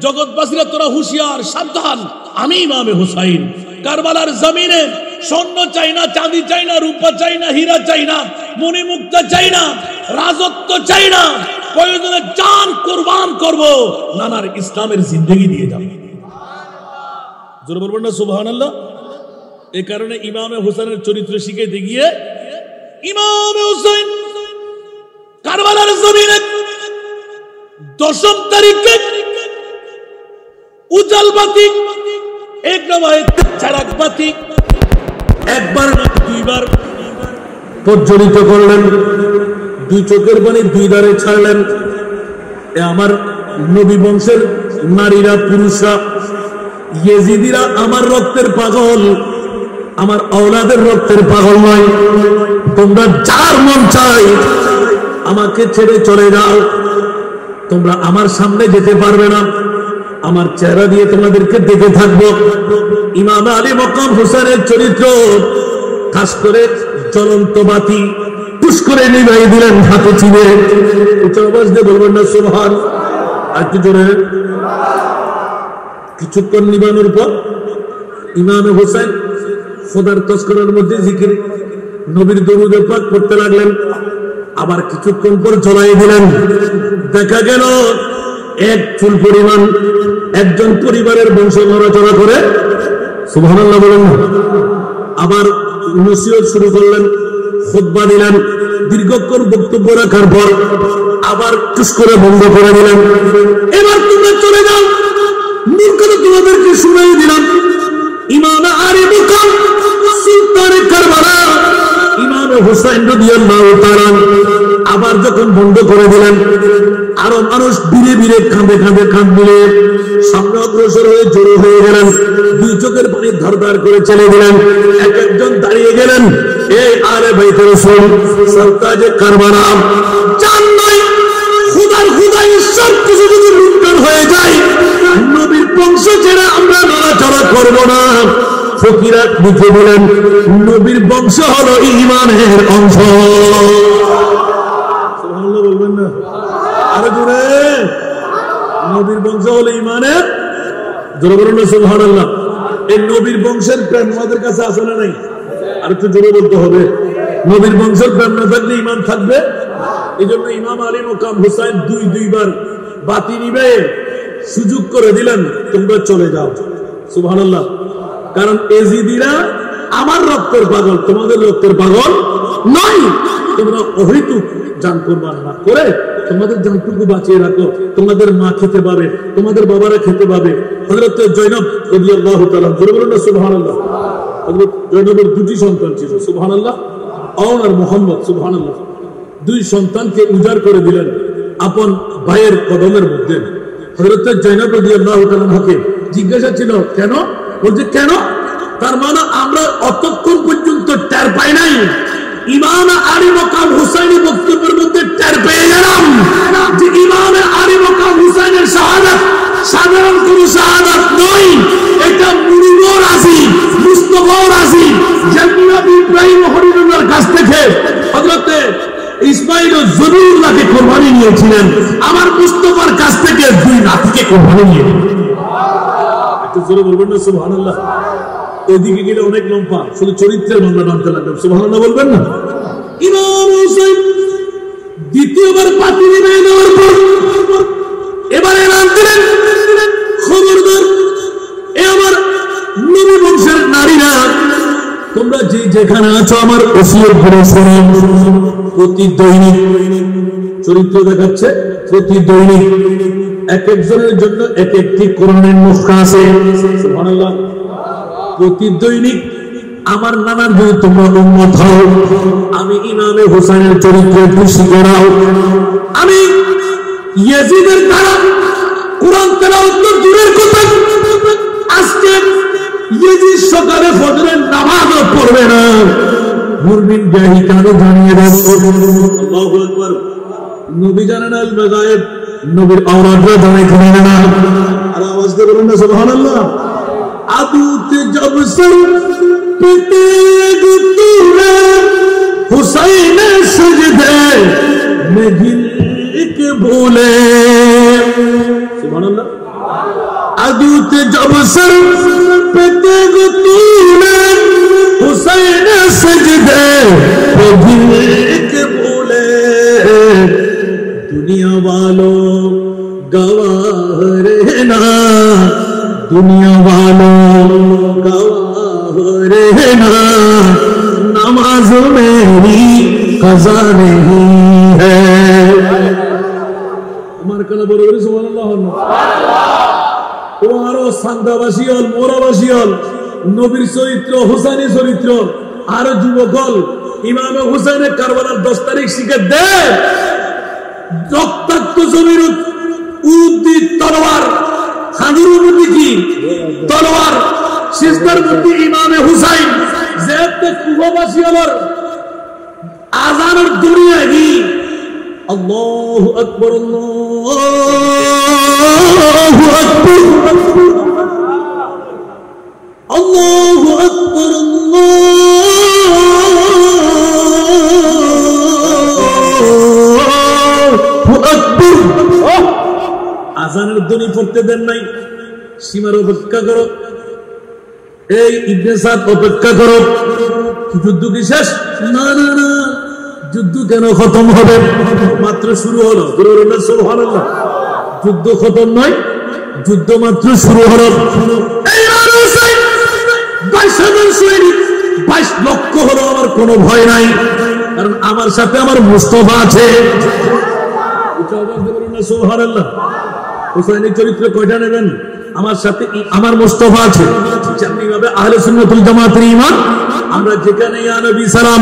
A: জগৎবাসীরা তোরা হুঁশিয়ার, সাবধান, আমি ইমামে হুসাইন কারবালার জমিনে স্বর্ণ চাই না, চাঁদি চাই না, রূপা চাই না, হীরা চাই না, মণিমুক্তা চাই না, রাজত্ব চাই না, প্রয়োজনে জান কুরবান করব, নানার ইসলামের জিন্দেগি দিয়ে যাব। জোরে বলবেন না সুবহানাল্লাহ। এই কারণে ইমামে হুসাইনের চরিত্র শিখাইতে গিয়ে ইমামে হুসাইন কারবালার জমিনে 10ম তারিখে উজাল বাতি, এক রওয়ায়াত চারাক বাতি, একবার না দুইবার প্রজ্বলিত করলেন, দুই চোখের পানি দুই ধারে ছাড়লেন। এ আমার নবী বংশের নারীরা, পুরুষরা, ইয়েজিদিরা আমার রক্তের পাগল, আমার আওলাদের রক্তের পাগল নয়। তোমরা যার মন চাই আমাকে ছেড়ে চলে যাও, তোমরা আমার সামনে যেতে পারবে না, আমার চেহারা দিয়ে তোমাদেরকে দেখে থাকবো। ইমাম আলী মকাম হুসাইনের চরিত্র খাস করে জ্বলন্ত বাতি টুস করে নিভাই দিলেন হাতে চিনে। উচ্চ আওয়াজ দিয়ে বলবেন না সুবহান। আর একটু জোরে। কিছুক্ষণ নিবানোর পর ইমাম হুসাইন খোদার তস্করের মধ্যে জিকির, নবীর দরুদে পাক পড়তে লাগলেন। আবার কিছুক্ষণ পর চলাই দিলেন। দেখা গেল এক চুল পরিমাণ একজন পরিবারের বংশ নড়াচড়া করে। সুবহানাল্লাহ বলেন না। আবার নসিহত শুরু করলেন, খুতবা দিলেন। দীর্ঘক্ষণ বক্তব্য রাখার পর আবার টুস করে বন্ধ করে দিলেন। এবার তোমরা চলে যাও, মূর্খরা তোমাদেরকে শুনাই দিলাম। ইমাম আলী মুকাম সুলতানে কারবালা ইমাম হুসাইন রাদিয়াল্লাহু তাআলা আবার যখন বন্ধ করে দিলেন, আরো মানুষ ধীরে ধীরে কাঁদে কাঁদে কাঁদ মিলে সামনে অগ্রসর হয়ে জড়ো হয়ে গেলেন। দুই চোখের পানি ধারদার করে চলে দিলেন। এক একজন দাঁড়িয়ে গেলেন। এই আলে বাইতে রাসূল সরতাজে কারবালা জান নয়, খুদার খুদাই সব কিছু যদি লুণ্ঠন হয়ে যায়, নবীর বংশ ছেড়ে আমরা নড়াচড়া করব না। ফকিরা লিখে বলেন, নবীর বংশ হলো ঈমানের অংশ। সুবহানাল্লাহ বলবেন না আরে জোরে, নবীর বংশ হলো ঈমানের, জোরে বলুন না সুবহানাল্লাহ। এই নবীর বংশের প্রেম আমাদের কাছে আছে না নাই? আর একটু জোরে বলতে হবে। নবীর বংশের প্রেম না থাকলে ঈমান থাকবে? এই জন্য ইমাম আলী মুকাম হুসাইন দুইবার বাতি নিবে সুযোগ করে দিলেন, তোমরা চলে যাও। সুবহানাল্লাহ। কারণ এজিদিরা আমার রক্তের পাগল, তোমাদের রক্তের পাগল নয়। তোমরা অহেতুক জান কুরবান না করে তোমাদের জানটুকু বাঁচিয়ে রাখো। তোমাদের মা খেতে পাবে, তোমাদের বাবারা খেতে পাবে। হযরত জয়নব রাদিয়াল্লাহু তাআলা, জোরে বলুন না সুবহানাল্লাহ। হযরত জয়নবের দুটি সন্তান ছিল, সুবহানাল্লাহ, আর মুহাম্মদ, সুবহানাল্লাহ। দুই সন্তানকে উজাড় করে দিলেন আপন ভাইয়ের কদমের মধ্যে। হযরত জয়নব রাদিয়াল্লাহু তাআলাকে জিজ্ঞাসা ছিল কেন? বলছে কেন? তার মানে আমরা অতক্ষণ পর্যন্ত টের পাই নাই, ইমাম আলী মুকাম হুসাইনের বক্তব্যের মধ্যে টের পেয়ে গেলাম যে ইমাম আলী মুকাম হুসাইনের শাহাদাত সাধারণ কোন শাহাদাত নয়। এটা মুরিদও রাজি, মুস্তাফাও রাজি। জনাব ইব্রাহিম হরিজুল্লাহর কাছ থেকে হযরত ইসমাইল ও জবিউল্লাহকে কুরবানি নিয়েছিলেন, আমার মুস্তাফার কাছ থেকে দুই নাতিকে কুরবানি নিয়েছিলেন। একটু জোরে বলবেন না সুবহানাল্লাহ। ওইদিকে গেলে অনেক লম্বা, শুধু চরিত্রের মামলা টানতে লাগলাম। সুবহানাল্লাহ বলবেন না। ইমাম হুসাইন দ্বিতীয়বার পাতি নিয়ে নেওয়ার পর এবারে এলান দিলেন, খবরদার এ আমার নবী বংশের নারীরা, তোমরা যে যেখানে আছো আমার ওসিয়ত করে শোনো। প্রতি দৈনিক চরিত্র দেখাচ্ছে, প্রতি দৈনিক এক একজনের জন্য এক একটি কোরআনের নুসখা আছে। সুবহানাল্লাহ। প্রতি দৈনিক আমার নানার যদি তোমরা উম্মত হও, আমি ইমামে হুসাইনের চরিত্র খুশি করাও। আমি ইয়াজিদের দ্বারা কোরআন তেলাওয়াত তো দূরের কথা, আজকে ইয়াজিদ সকালে ফজরের নামাজও পড়বে না। মুরমিন গাহি কানে জানিয়ে দেন, আল্লাহু আকবার। নবী জানেন আল মাগায়েব, নবীর আওরাতরা জানে কিনা না? আর আওয়াজ দিয়ে বলুন না সুবহানাল্লাহ। আবুতে জব সর पे तेग तूने हुसैन सजदे में गिर के बोले। सुभान अल्लाह। अदूत जब सर पे तेग तूने हुसैन सजदे में गिर के बोले। दुनिया वालों गवाह रहना, दुनिया वालों गवाह रहना, नमाज मेरी कज़ा नहीं है। আমার কানে বড় বড় সুবহানাল্লাহ। ও আরো সান্দাবাসী হল, মোরাবাসী হল, নবীর চরিত্র, হুসাইনের চরিত্র, আরো যুবক হল, ইমামে হুসাইনের কারবালার 10 তারিখ শিখে দে। রক্তাক্ত জমির উদ্দি তলোয়ার, খাদুর মধ্যে কি তলোয়ার, সিজদার মধ্যে ইমামে হুসাইন, যেতে কুবাবাসী হলর আজানের দুনিয়া কি আল্লাহু আকবার, আল্লাহু আকবার, আল্লাহু আকবার, আল্লাহু আকবার। আজানের ধ্বনি পড়তে দেন নাই, সীমার অপেক্ষা করো। এই ইবনে সাদ অপেক্ষা করো, যুদ্ধ কি শেষ? না না না, যুদ্ধ কেন খতম হবে? মাত্র শুরু হলো। সুবহানাল্লাহ, যুদ্ধ খতম নয়, যুদ্ধ মাত্র শুরু হলো। 22,000 সৈনিক, 22 লক্ষ হলো, আমার কোনো ভয় নাই, কারণ আমার সাথে আমার মুস্তাফা আছে। সুবহানাল্লাহ। হুসাইনের চরিত্র কয়টা নেবেন? আমার সাথে আমার মুস্তাফা আছে। যেমনিভাবে আহলে সুন্নাতুল জামাতের ঈমান, আমরা যেখানে ইয়া নবী সালাম,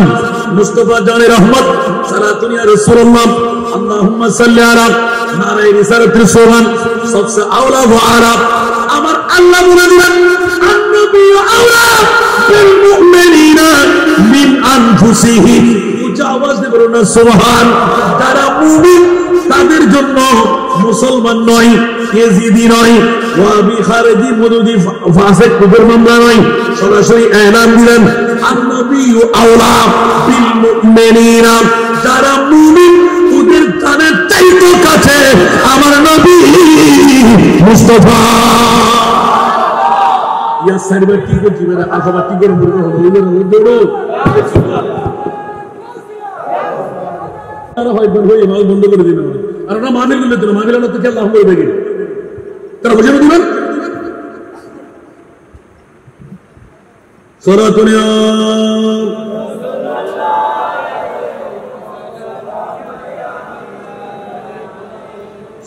A: মুস্তাফা জানে রহমত, সালাতুন ইয়া রাসূলুল্লাহ, আল্লাহুম্মা সাল্লি আলা, নারায়ে রিসালাতুল সুবহান, সবসে আওলা ওয়া আলা। আমার আল্লাহ বলে দিলেন, আন-নবী আওলা বিল মুমিনিনা মিন আনফুসিহিম। উচ্চ আওয়াজ দিয়ে বলুন না সুবহান। যারা মুমিন তাদের জন্য মুসলমান নয়, ইয়েজিদি নয়, ওয়াহাবি, খারেজি, মওদুদি, ফাসিক, কুফর মামলা নয়, সরাসরি এলান দিলেন আন-নবী আওলা বিল মুমিনিনা। যারা মুমিন ওদের জানের চাইতে কাছে আমার নবী মুস্তাফা। ইয়া সাইবার কি করছি মেরা আখাবা কি করে বলবো হলো তারা হয় বন্ধ করে দিন। আর ওরা মাহফিল করলে তো মাহফিল তো কি আল্লাহ করে দেখি তারা বুঝে দিবেন। সরাতুনিয়া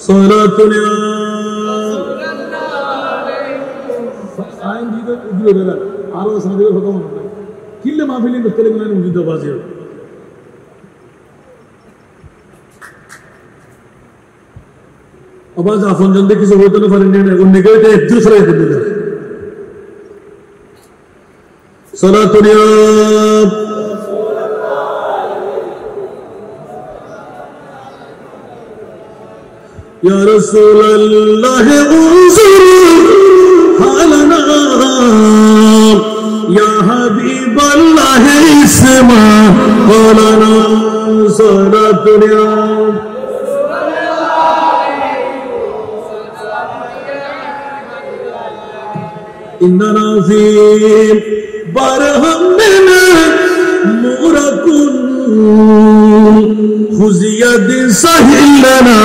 A: সরাতুনিয়া আইন দিতে উদ্যোগ দেন আরো সাহায্য হতো না কিল্লে মাহফিলি করতে গেলে উদ্যোগ বাজে আবার আপন জন কিছু বলতে না পারেন না অন্যকে এটা একটু সরাই দিতে দেন। সালাতুনিয়া ইয়া রাসূলুল্লাহ উনজুর হালানা ইয়া হাবিবাল্লাহ ইসমা হালানা। সালাতুনিয়া إننا في برهمنا موركون خذ يد سهل لنا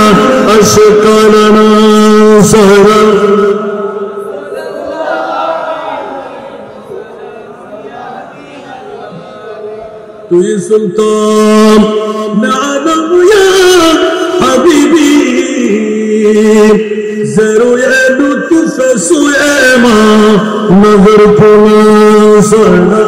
A: أشكالنا سهلا تو سلطان نعلم يا حبيبي زرو يا لطف سويما نظرتنا سهلا।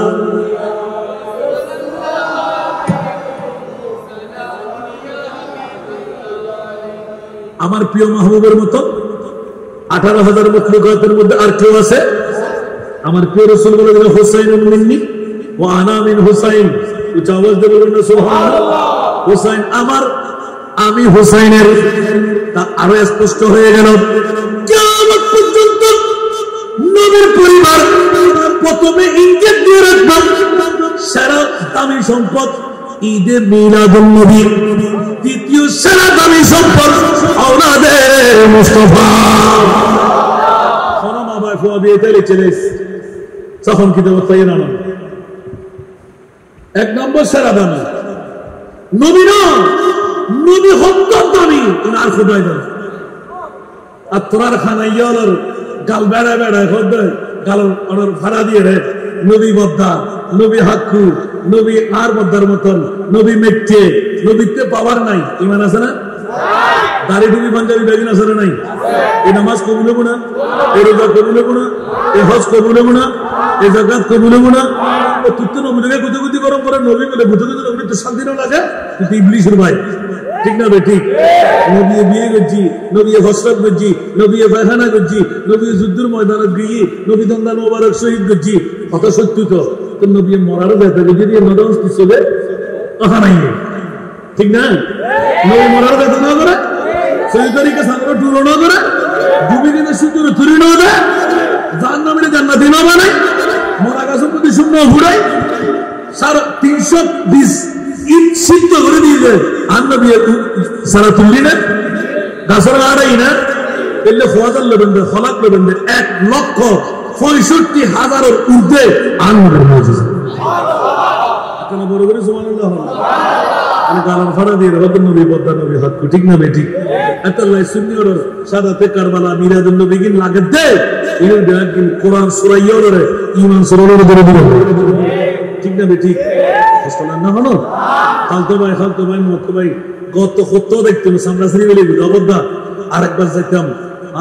A: আমার প্রিয় মাহবুবের মতো 18,000 মখলুকাতের মধ্যে আর কেউ আছে? আমার প্রিয় রাসূল বলে দিলেন হুসাইনুন মিন্নি ওয়া আনা মিন হুসাইন। উচ্চ আওয়াজ দিয়ে বলুন না সুবহানাল্লাহ। হুসাইন আমার, আমি হুসাইনের। তা আরো স্পষ্ট হয়ে গেল কিয়ামত পর্যন্ত নবীর পরিবার প্রথমে ইজ্জত দিয়ে রাখবে সারা দামি সম্পদ ঈদে মিলাদুন নবী, দ্বিতীয় সারা দামি সম্পদ আওলাদে মুস্তাফা। শোনো মা ভাই ফুয়া বিয়ে তাইলে চলে তখন কি দেবো তাই না? এক নম্বর সারা দামি নবী না, নবী হত্যার দামি আর খোদাই দামি। আর তোরার খানা ইয়ালার গাল বেড়া বেড়ায় হদ্দে গাল অনার ভাড়া দিয়ে রে নবী বদ্দা, নবী হাক্কু, নবী আর বদ্দার মতন, নবী মেট্টে, নবীতে পাওয়ার নাই। ইমান আছে না? দাড়ি টুপি পাঞ্জাবি বেগিন আছে না? নাই। এই নামাজ কবুল হবো না, এই রোজা কবুল হবো না, এই হজ কবুল হবো না, এই যাকাত কবুল হবো না। তুই তো নবীকে গুতি গরম করে নবী বলে ভূত নবী তো শান্তিও লাগে, তুই তো ইবলিসের ভাই। ঠিক না? ঠিক। নবী বিয়ে করছি, নবী হসরত করছি, নবী পায়খানা করছি, নবী যুদ্ধের ময়দানত গিয়ে নবী দন্দান মোবারক শহীদ করছি। কথা সত্যি তো নবী মরারও ব্যথা যদি নদন চলে কথা নাই। ঠিক না? নবী মরার ব্যথা না করে সেই তরিকে সাগর টুরো না করে ডুবি কিন্তু সুন্দর তুরি না দেয় যার নামে জান্নাতি না বানায় মরা গাছের প্রতি শূন্য ঘুরাই 320 ইট সিদ্ধ করে দিয়ে দেয়। আর নবী সারা তুললি না গাছের আড়াই না এলে ফোয়াজার লেবেন দেয়, ফলাক লেবেন দেয় 1 লক্ষ 65,000 ঊর্ধ্বে আনন্দের মুজিজা। কেন বড় করে সুবহানাল্লাহ আমি গালার ফাড়া দিয়ে রহমতুল নবী বদ্দা নবী হক ঠিক না বেঠিক আতাল্লাহ সুন্নি ওর সাদাতে কারবালা মিরাদুন নবী কি লাগে দে ইনি দেখেন কোরআন সূরা ইয়ারে ঈমান সূরা ধরে দিল ঠিক না বেঠিক আসলে না হলো খালতো ভাই মক্কা ভাই গত কত দেখতেন সামনে শ্রী বলি বদ্দা আরেকবার যাইতাম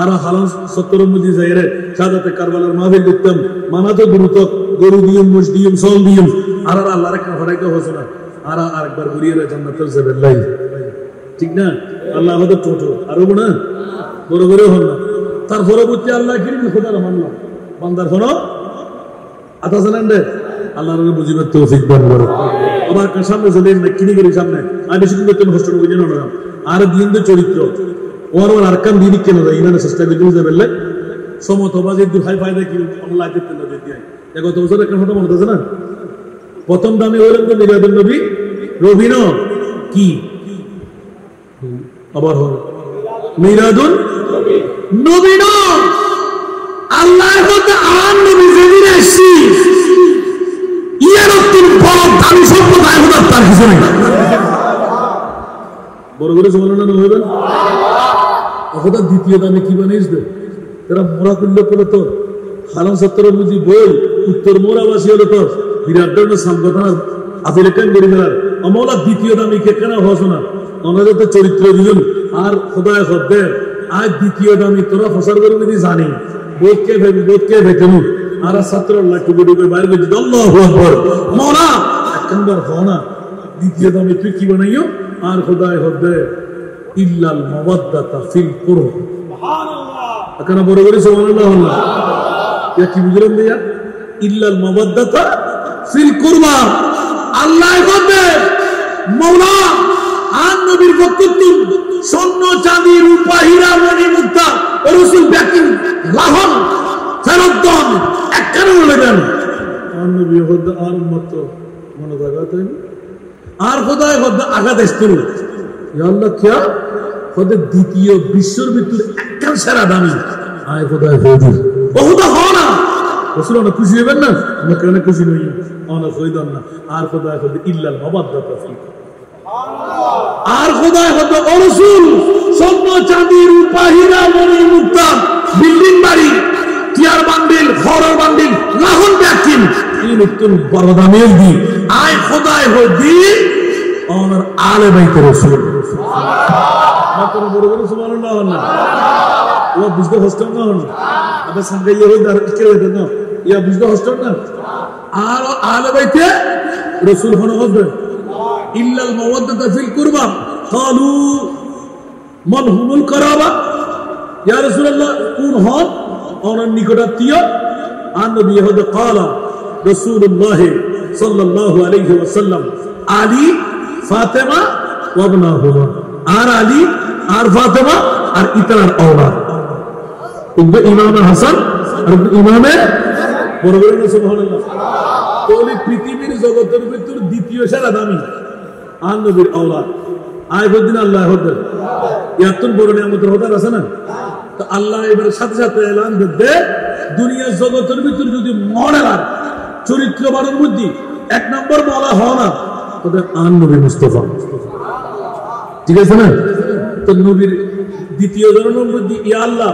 A: আর হালান 70 মুজি যাইরে সাদাতে কারবালার মাহফিল দেখতাম মানা তো দ্রুত গরু দিয়ম মোষ দিয়ম সল দিয়ম আর আল্লাহর একটা ফরাইতে হচ্ছে না আর আরেকবার ঘুরিয়ে জান্নাতুল জান্নাত ঠিক না আল্লাহ হয়তো ছোট আর না বড় বড় হল না তার পরবর্তী আল্লাহ কি খোদার মানলাম বান্দার হলো আতা জানেন রে আল্লাহর বুঝিবার তৌফিক দান করো আবার কার সামনে চলে না কিনি করি সামনে আমি বেশি কিন্তু তুমি হোস্টেল বুঝে না আর দিন তো চরিত্র ওর আরকান দিদি কেন যায় ইমানের চেষ্টা করে দিতে বললে সমতবাজি দু ভাই ফায়দা কি আল্লাহ দিতে না দিতে দেখো তো ওসব একটা ফটো মনে আছে না প্রথম দামে হলেন তো মিরাদুন নবী রবিন কি আবার হল মিরাদুন নবী আল্লাহর হতে আর নবী জমিনে এসেছি ইয়ারতুল বড় দামি সম্প্রদায় হতে তার কিছু নেই বড় করে সুবহানাল্লাহ না হইবেন ওটা দ্বিতীয় দামে কি বানিয়েছ দে তারা মোরা করলে পরে তো হালান 70 মুজি বই উত্তর মোরাবাসী হলো তো বিরাট ধরনের সংগঠন আপিল কেন করি ফেলার আমলা দ্বিতীয় দামি কে কেন হস না ওনাদের তো চরিত্র দিলেন আর খোদায় খদ্দে আজ দ্বিতীয় দামি তোরা ফসার করে যদি জানি বোধকে ভেটেনু আর ছাত্র লাখ ডুবে বাইরে গেছি আল্লাহু আকবার মোরা একবার হনা দ্বিতীয় দামি তুই কি বানাইও আর খোদায় খদ্দে ইল্লাল মাওয়াদ্দাতা ফিল কুরব সুবহানাল্লাহ এখানে বড় করে সুবহানাল্লাহ আল্লাহ ইয়া কি বুঝলেন দিয়া ইল্লাল মাওয়াদ্দাতা ফিল কুরবা আল্লাহ বলে মাওলা আর নবীর বক্তব্য স্বর্ণ চাঁদি রূপা হীরা মণি মুক্তা রাসূল ব্যাকিং লাহন ফেরত দেন একখানে বলে দেন আর নবী হদ আর উম্মত মনে জায়গাতেন আর খোদায় খোদ আঘাত আসছিল ইয়া আল্লাহ কিয়া খোদ দ্বিতীয় বিশ্বর ভিতরে একখান সেরা দামি আয় খোদায় হদি বহুটা হয় না রাসূল না খুশি হবেন না আমরা কেন খুশি নই আমরা কইদাম না আর খোদায় খোদ ইল্লাল মাওয়াদ্দাতা ফি সুবহানাল্লাহ আর খোদায় খোদ ও রাসূল স্বর্ণ চাঁদি রূপা হীরা মণি মুক্তা বিল্ডিং বাড়ি টিয়ার বান্ডিল খড়ের বান্ডিল লাহন ব্যাকিং এই নতুন বড় দামের দি আয় খোদায় হদি ওনার আলে বাইতে রাসূল সুবহানাল্লাহ মাত্র বড় বড় সুবহানাল্লাহ আল্লাহ ও বুঝতে হস্ত না হন আবে সঙ্গে ইয়ে দার কে হইতো না ইয়া বুঝতে হস্ত না আর আলে বাইতে রাসূল হনো হবে ইল্লাল মাওয়াদ্দাতা ফিল কুরবা ক্বালু মান হুমুল কারাবা ইয়া রাসূলুল্লাহ কোন হন ওনার নিকটাত্মীয় আর নবী হদ ক্বালা রাসূলুল্লাহ সাল্লাল্লাহু আলাইহি ওয়াসাল্লাম আলী ফাতেমা ওয়া ইবনাহুমা আর আলী আর ফাতেমা আর ইতার আওলাদ ইমাম হাসান আর ইমামে বড় বড় সুবহানাল্লাহ তাহলে পৃথিবীর জগতের ভিতর দ্বিতীয় সেরা দামি আর নবীর আওলাদ আয় বদিন আল্লাহ হদ ইয়াতুল বড় নিয়ামতের হদার আছে না তো আল্লাহ এবারে সাথে সাথে এলান দে দুনিয়ার জগতের ভিতর যদি মডেলার চরিত্রবানের মধ্যে এক নম্বর বলা হয় না ওদের আর নবী মুস্তাফা ঠিক আছে না তো নবীর দ্বিতীয় জন্মের মধ্যে ইয়া আল্লাহ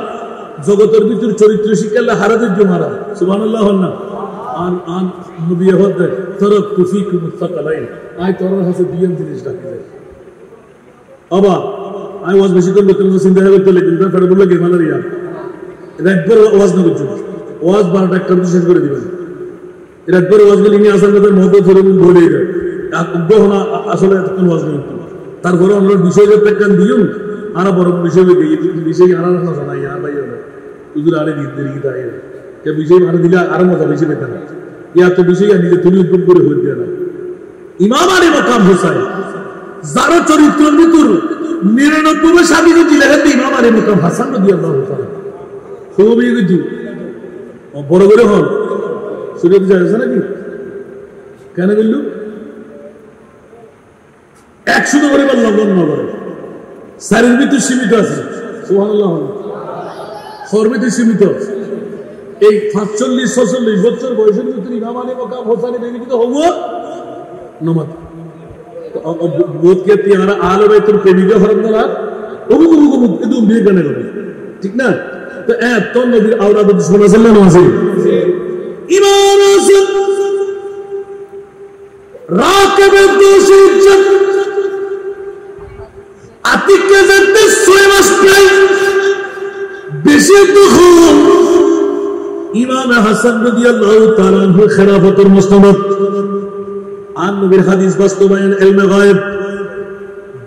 A: জগতের ভিতর চরিত্র শিক্ষা হারাদের জমারা সুবহানাল্লাহ না আন আন নবী হদ তরক তুফিকুম মুস্তাকালাইন আই তোর হাতে বিয়ান জিনিস রাখে আবা আই ওয়াজ বেশি করে লোকের চিন্তা করতে লাগি ফের বললে কি মালারিয়া রাতভর ওয়াজ না করছো ওয়াজ 12টা একটা শেষ করে দিবেন রাতভর ওয়াজ গুলি নিয়ে আসার কথা মহব্বত করে বলে যায় না আসলে এতক্ষণ ওয়াজ নেই তারপরে আমরা বিষয়টা প্রেক্ষান দিও আর বড় বিষয় বিষয় আনার মজা নাই আর ভাই হুজুর আরে দেরি তাই কে বিষয় আরে দিলে আরো মজা বেশি পেতে না ইয়া তো বিষয় নিজে তুমি উদ্যোগ করে হয়ে দেয় না ইমাম আলী মাকাম হোসেন যার চরিত্রের ভিতর 99 সাবি যদি লেখেন ইমাম আলী মাকাম হাসান রাদিয়াল্লাহু তাআলা খুবই কিছু বড় বড় হন সুরেশ যায় নাকি কেন বললু 100 করে বললাম নগরে সারির ভিতর সীমিত আছে সুবহানাল্লাহ সর্বিত সীমিত এই 45-46 বছর বয়সের ভিতরে ইমাম আলী মাকাম হোসেন বেবিত হবো নমাত বোধ কে তিহারা আলে বাইতুল প্রেমিকা হরমদারা ওগু একদম বিয়ে কেন করে ঠিক না তো এত নবীর আওলাদ সাল্লাল্লাহু আলাইহি ইমাম হাসান রাকিবে দুশিজ্জত আতিকে যেতে 6 মাস প্রায় বেশি দুঃখ ইমাম হাসান রাদিয়াল্লাহু তাআলা আনহু খেলাফতের মুস্তামাদ আর নবীর হাদিস বাস্তবায়ন ইলমে গায়ব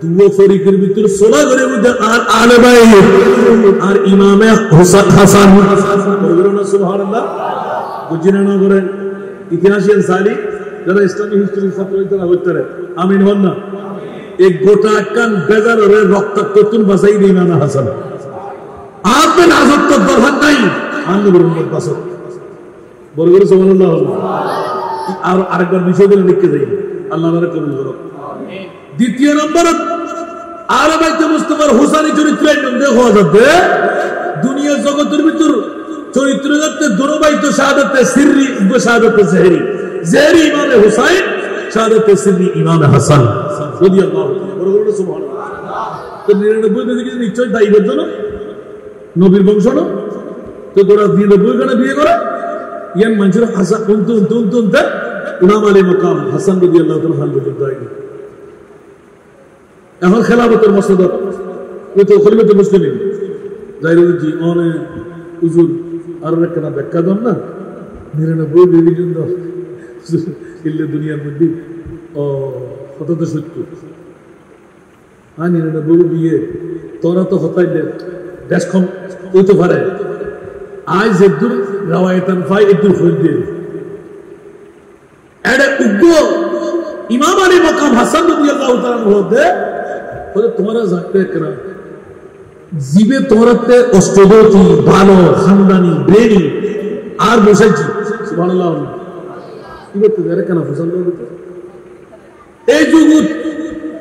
A: দুও ফরিকের ভিতর সোলা করে মধ্যে আর আলে বাইত আর ইমামে হাসান বলবেন না সুবহানাল্লাহ বুঝিনা না করে ইতিহাসের সালি যারা ইসলামিক হিস্ট্রি ছাত্র তারা হইতে পারে আমিন হন না এক গোটা কান বেজারে রক্তাক্ত তুন বাঁচাই দিই ইমাম হাসান আপনি নাজত তো দরকার নাই আনন্দ বরুণের পাশে বড় করে সুবহানাল্লাহ আর আরেকবার বিষয় দিলে লিখতে যাই আল্লাহ আমাদের কবুল করুন দ্বিতীয় নম্বর আলে বাইতুল মুস্তাফার হুসাইনি চরিত্রের মধ্যে হওয়া যাবে দুনিয়া জগতের ভিতর চরিত্র যাতে দুরবাইত শাহাদাতে সিররি শাহাদাতে জেহরি জেহরি ইমামে হুসাইন শাহাদাতে সিররি ইমামে হাসান রাদিয়াল্লাহু তাআলা বড় করে সুবহানাল্লাহ তো 99 থেকে নিশ্চয় দায়ীদের জন্য নবীর বংশ না তো তোরা 99 গানে বিয়ে করে ইয়ান মঞ্জুর হাসান তুন ইমাম আলী মাকাম হাসান রাদিয়াল্লাহু তাআলা হাল বলতে দাঁড়িয়ে এখন খেলাফতের মসনদ কত খলিফাতুল মুসলিমিন জাইরুদ্দি অনে হুজুর আর একটা ব্যাখ্যা দেন না 99 বিলিয়ন দাও ইল্লে দুনিয়ার মধ্যে ও কত তো সত্য আর 99 বিয়ে তোরা তো হতাইলে দেশ কম হইতে পারে আজ একদম রাওয়ায়াতান ফাই একদম হইতে এডে উগ্র ইমাম আলী মাকাম হাসান রাদিয়াল্লাহু তাআলা হতে বলে তোমরা জানতে কেন জীবে তোরাতে অষ্টদতি ভালো খানদানি ব্রেনি আর বসাইছি সুবহানাল্লাহ কি করতে যারা কেন পছন্দ করতে এই যুগত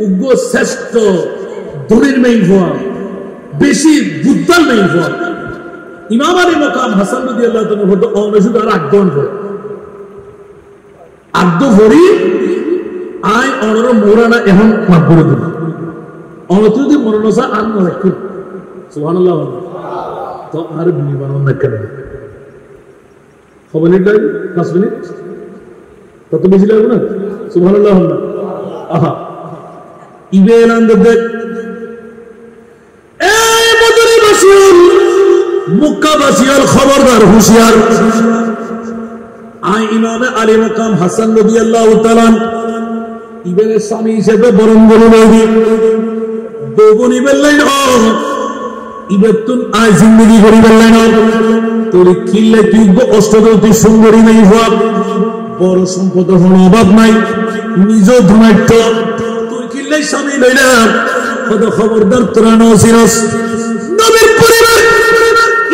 A: উগ্র শ্রেষ্ঠ দলিল মেইন হওয়া বেশি বুদ্ধাল মেইন হওয়া ইমাম আলী মাকাম হাসান রাদিয়াল্লাহু তাআলা হতে অনশুদ আর আগদন করে আগদ ভরি আই অনর মোরানা এখন মাগবুরে দিল অনতুদি মরনসা আন রাখি সুবহানাল্লাহ তো আর বিনি বানান না কেন খবর নিতে 5 মিনিট কত বেশি লাগবে না সুবহানাল্লাহ আহা ইবেল আনন্দে এই মজুরি বাসির মক্কা বাসির খবরদার হুঁশিয়ার আই ইমাম আলী মাকাম হাসান রাদিয়াল্লাহু তাআলা ইবেলের স্বামী হিসেবে বরণ করে নেই दोगुनी बेल्लाई ना इबत तुम आज जिंदगी करी बेल्लाई ना तोरी किल्ले तुझको अष्टदौती सुंदरी नहीं हुआ बड़ो संपद होने बात नहीं निजो धुनाट्टो तोरी किल्ले शामिल है ना खुद खबरदार तुरानो सिरस नबीर परिवार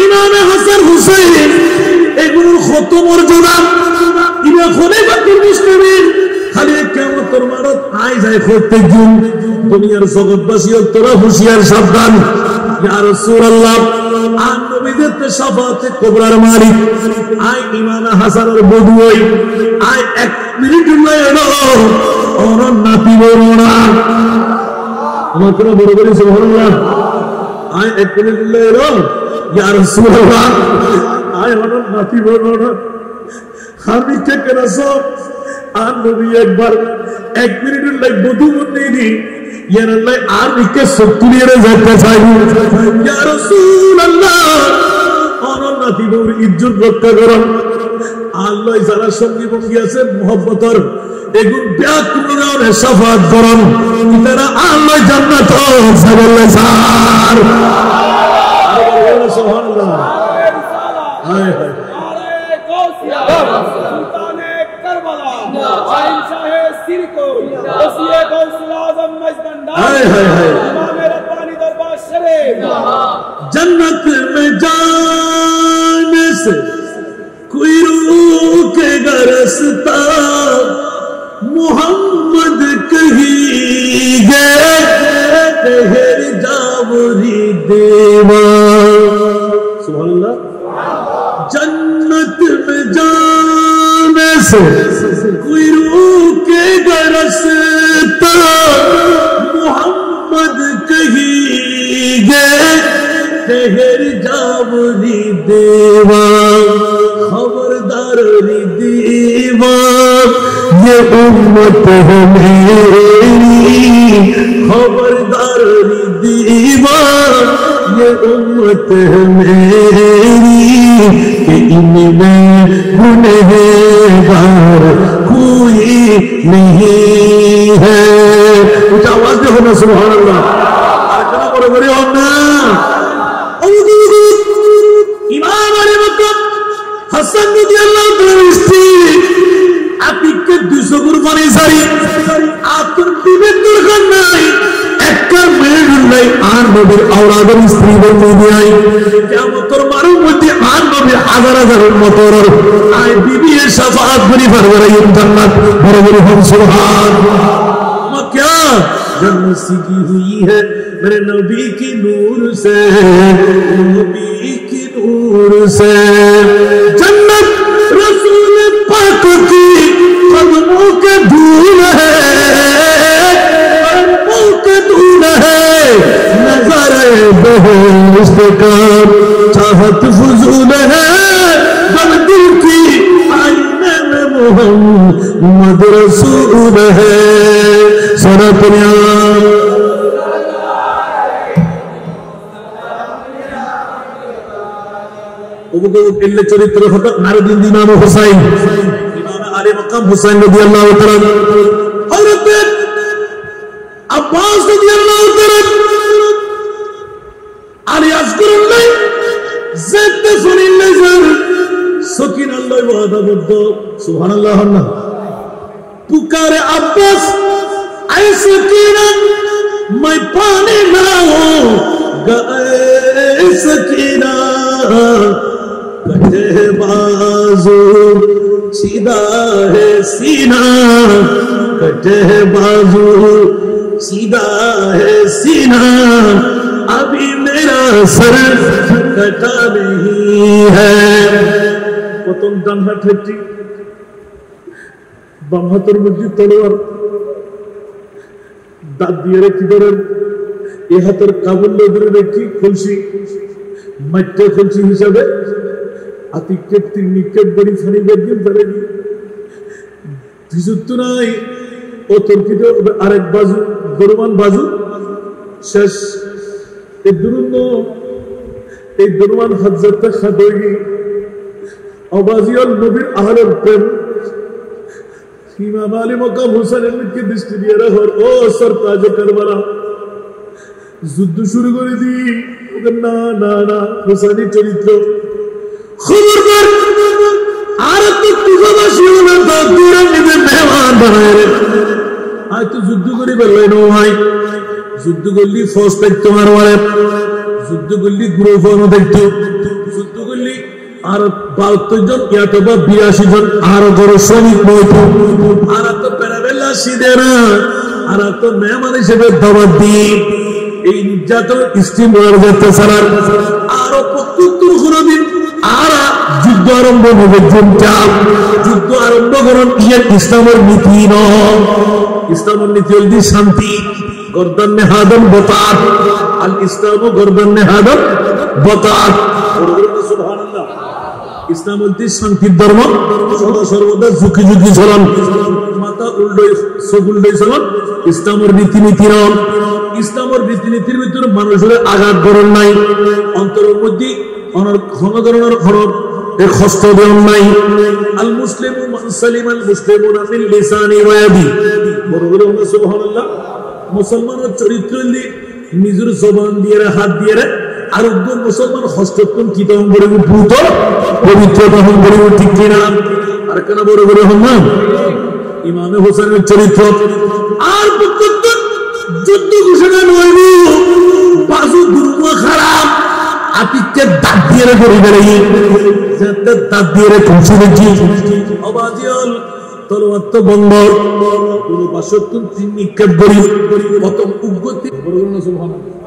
A: इमाम हसन हुसैन एगुलोर कत मर्यादा इबे खलीफाতুল মুসলিমিন খালি কেমন তোর মারত আই যায় প্রত্যেকদিন দুনিয়ার জগৎবাসী তোরা হুঁশিয়ার সাবধান ইয়া রাসূলুল্লাহ আর নবীদের শাফাতে কুবরার মালিক আই ইমাম হাসানের বধূ হই আই 1 মিনিট নয় না ওর নাতি বড়রা আমার কোন বড় বড় সুবহানাল্লাহ আই 1 মিনিট নয় না ইয়া রাসূলুল্লাহ আই ওর নাতি বড়রা আমি কে কেন সব আর নবী একবার 1 মিনিটের লাই বধূ বন্দিনি ইয়ার আল্লাহ আর নিকে 70 এর যেতে চাই ইয়া রাসূলুল্লাহ আমার নাতি বউর ইজ্জত রক্ষা করুন আল্লাহ যারা সঙ্গী বঙ্গী আছে মুহাব্বতর এগুন ব্যাক করুন শাফাত করুন তারা আল্লাহ জান্নাত সাবল্লাহ সার সুবহানাল্লাহ হায় হায় जन्नत में जाने से कोई रोकेगा रास्ता मोहम्मद कहीं गए ठहर जावरी देवा सुभान अल्लाह जन्नत कोई रोकेगा रास्ता मोहम्मद कहेंगे ठहर जावरी देवा खबरदार री देवा ये उम्मत है मेरी खबरदार री देवा ये उम्मत है मेरी कि इनमें गुनहगार कोई नहीं है। कुछ आवाज दे होना सुभान अल्लाह आजना बरोबर होना। इमाम अली मक्का हसन রাদিয়াল্লাহু তাআলা স্ত্রী আতিককে 200 কুরবানি সারি আতর দিবের দরকার নাই একটা মিনিট নাই আর নবীর আওলাদের স্ত্রী বন্ধু নাই কিয়ামতের মারুর মধ্যে আর নবী হাজার হাজার উম্মতের আই বিবির শাফাআত করি ফরমাইন জান্নাত বরাবর হন সুবহান আল্লাহ। क्या जन्नत सीखी हुई है मेरे नबी की नूर से नबी की नूर से जन्नत रसूल पाक की कदमों के धूल है कदमों के धूल है नज़ारे बेहिश्त का चाहत फजूल है जब दिल की आईने में मोहम्मद रसूल है सना दुनिया चरित्र नारुद्दीन इमाम हुसैन इमाम आले मकाम हुसैन রাদিয়াল্লাহু তাআলা হযরত আব্বাস রাদিয়াল্লাহু তাআলা আলী আসগরুল্লাহ যাত ফরিল্লাহ সকিনাল্লাহ ওয়াদাবদ্ধ সুবহানাল্লাহ আল্লাহ पुकारे अब्बास ऐ सकीना मैं पानी लाऊंगा ऐ सकीना कटे बाजू सीधा है सीना कटे बाजू सीधा है सीना अभी मेरा सर कटा नहीं है প্রথম ডান হাত হেঁটি বাম হাতের মধ্যে তলোয়ার দাঁত দিয়ে রেখে ধরেন এ হাতের কাবুল ধরে রেখে খুলছি মাঠে খুলছি হিসাবে আতিককে তিন নিক্ষেপ বড়ি ফানি বেদিন ধরে নি বিশুদ্ধ নাই ও তর্কিত আরেক বাজু দরমান বাজু শেষ এই দরমান হযরত খাদোয়ি আবাজিয়াল নবীর আহলের প্রেম ইমাম আলী মকাম হুসাইনের দিকে দৃষ্টি দিয়ে রাখো ও সরতাজ কারবালা যুদ্ধ শুরু করে দি না না না হুসাইনি চরিত্র খবরদার আর তো তুজাবাসী না তো দূরে নিবে মেহমান বানায় রে আজ তো যুদ্ধ করি বললে নো ভাই যুদ্ধ করলি ফৌজ দেখতো মারওয়ারে যুদ্ধ করলি গ্রুপ ফোন দেখতো যুদ্ধ করলি আর 72 জন অথবা 82 জন আর গরু শ্রমিক মইতো আর তো প্যারাবেলা সিদে না আর তো মেহমান হিসেবে দাওয়াত দি এই নির্যাতন স্টিম রোলার যেতে সালার আর 75 দিন আর যুদ্ধ আরম্ভ হবে যুদ্ধ আরম্ভ করুন ইসলামের নীতি ন ইসলামের নীতি হল শান্তি গর্দান মে হাদম বতার আল ইসলাম গর্দান মে হাদম বতার সুবহানাল্লাহ ইসলাম বলতে শান্তির ধর্ম সদা সর্বদা ঝুঁকি ঝুঁকি চলন মাথা উল্টোই সব উল্টোই চলন ইসলামের রীতিনীতি নন ইসলামের রীতিনীতির ভিতরে মানুষের আঘাত করণ নাই অন্তরের মধ্যে ক্ষণধরণের খরচ এর কষ্ট দেন নাই আল মুসলিমু মান সালিমাল মুসলিমুনা মিন লিসানি ওয়া ইয়াদি বড় সুবহানাল্লাহ মুসলমানের চরিত্র নিজের জবান দিয়ে হাত দিয়ে আরোগ্য মুসলমান হস্তক্ষণ কিতম করে ভূত পবিত্র দহন করে ঠিক কিনা আর কেন বড় বড় হন না ইমামে হোসেনের চরিত্র আর যুদ্ধ ঘোষণা নইব বাজু দুর্গ খারাপ আতিককে দাঁত দিয়ে করে বেড়াই যাতে দাঁত দিয়ে খুঁজে দেখি অবাজিয়াল তলোয়ার তো বন্ধ পুরো 72 নিক্ষেপ করি প্রথম উগ্গতি বড় না সুবহানাল্লাহ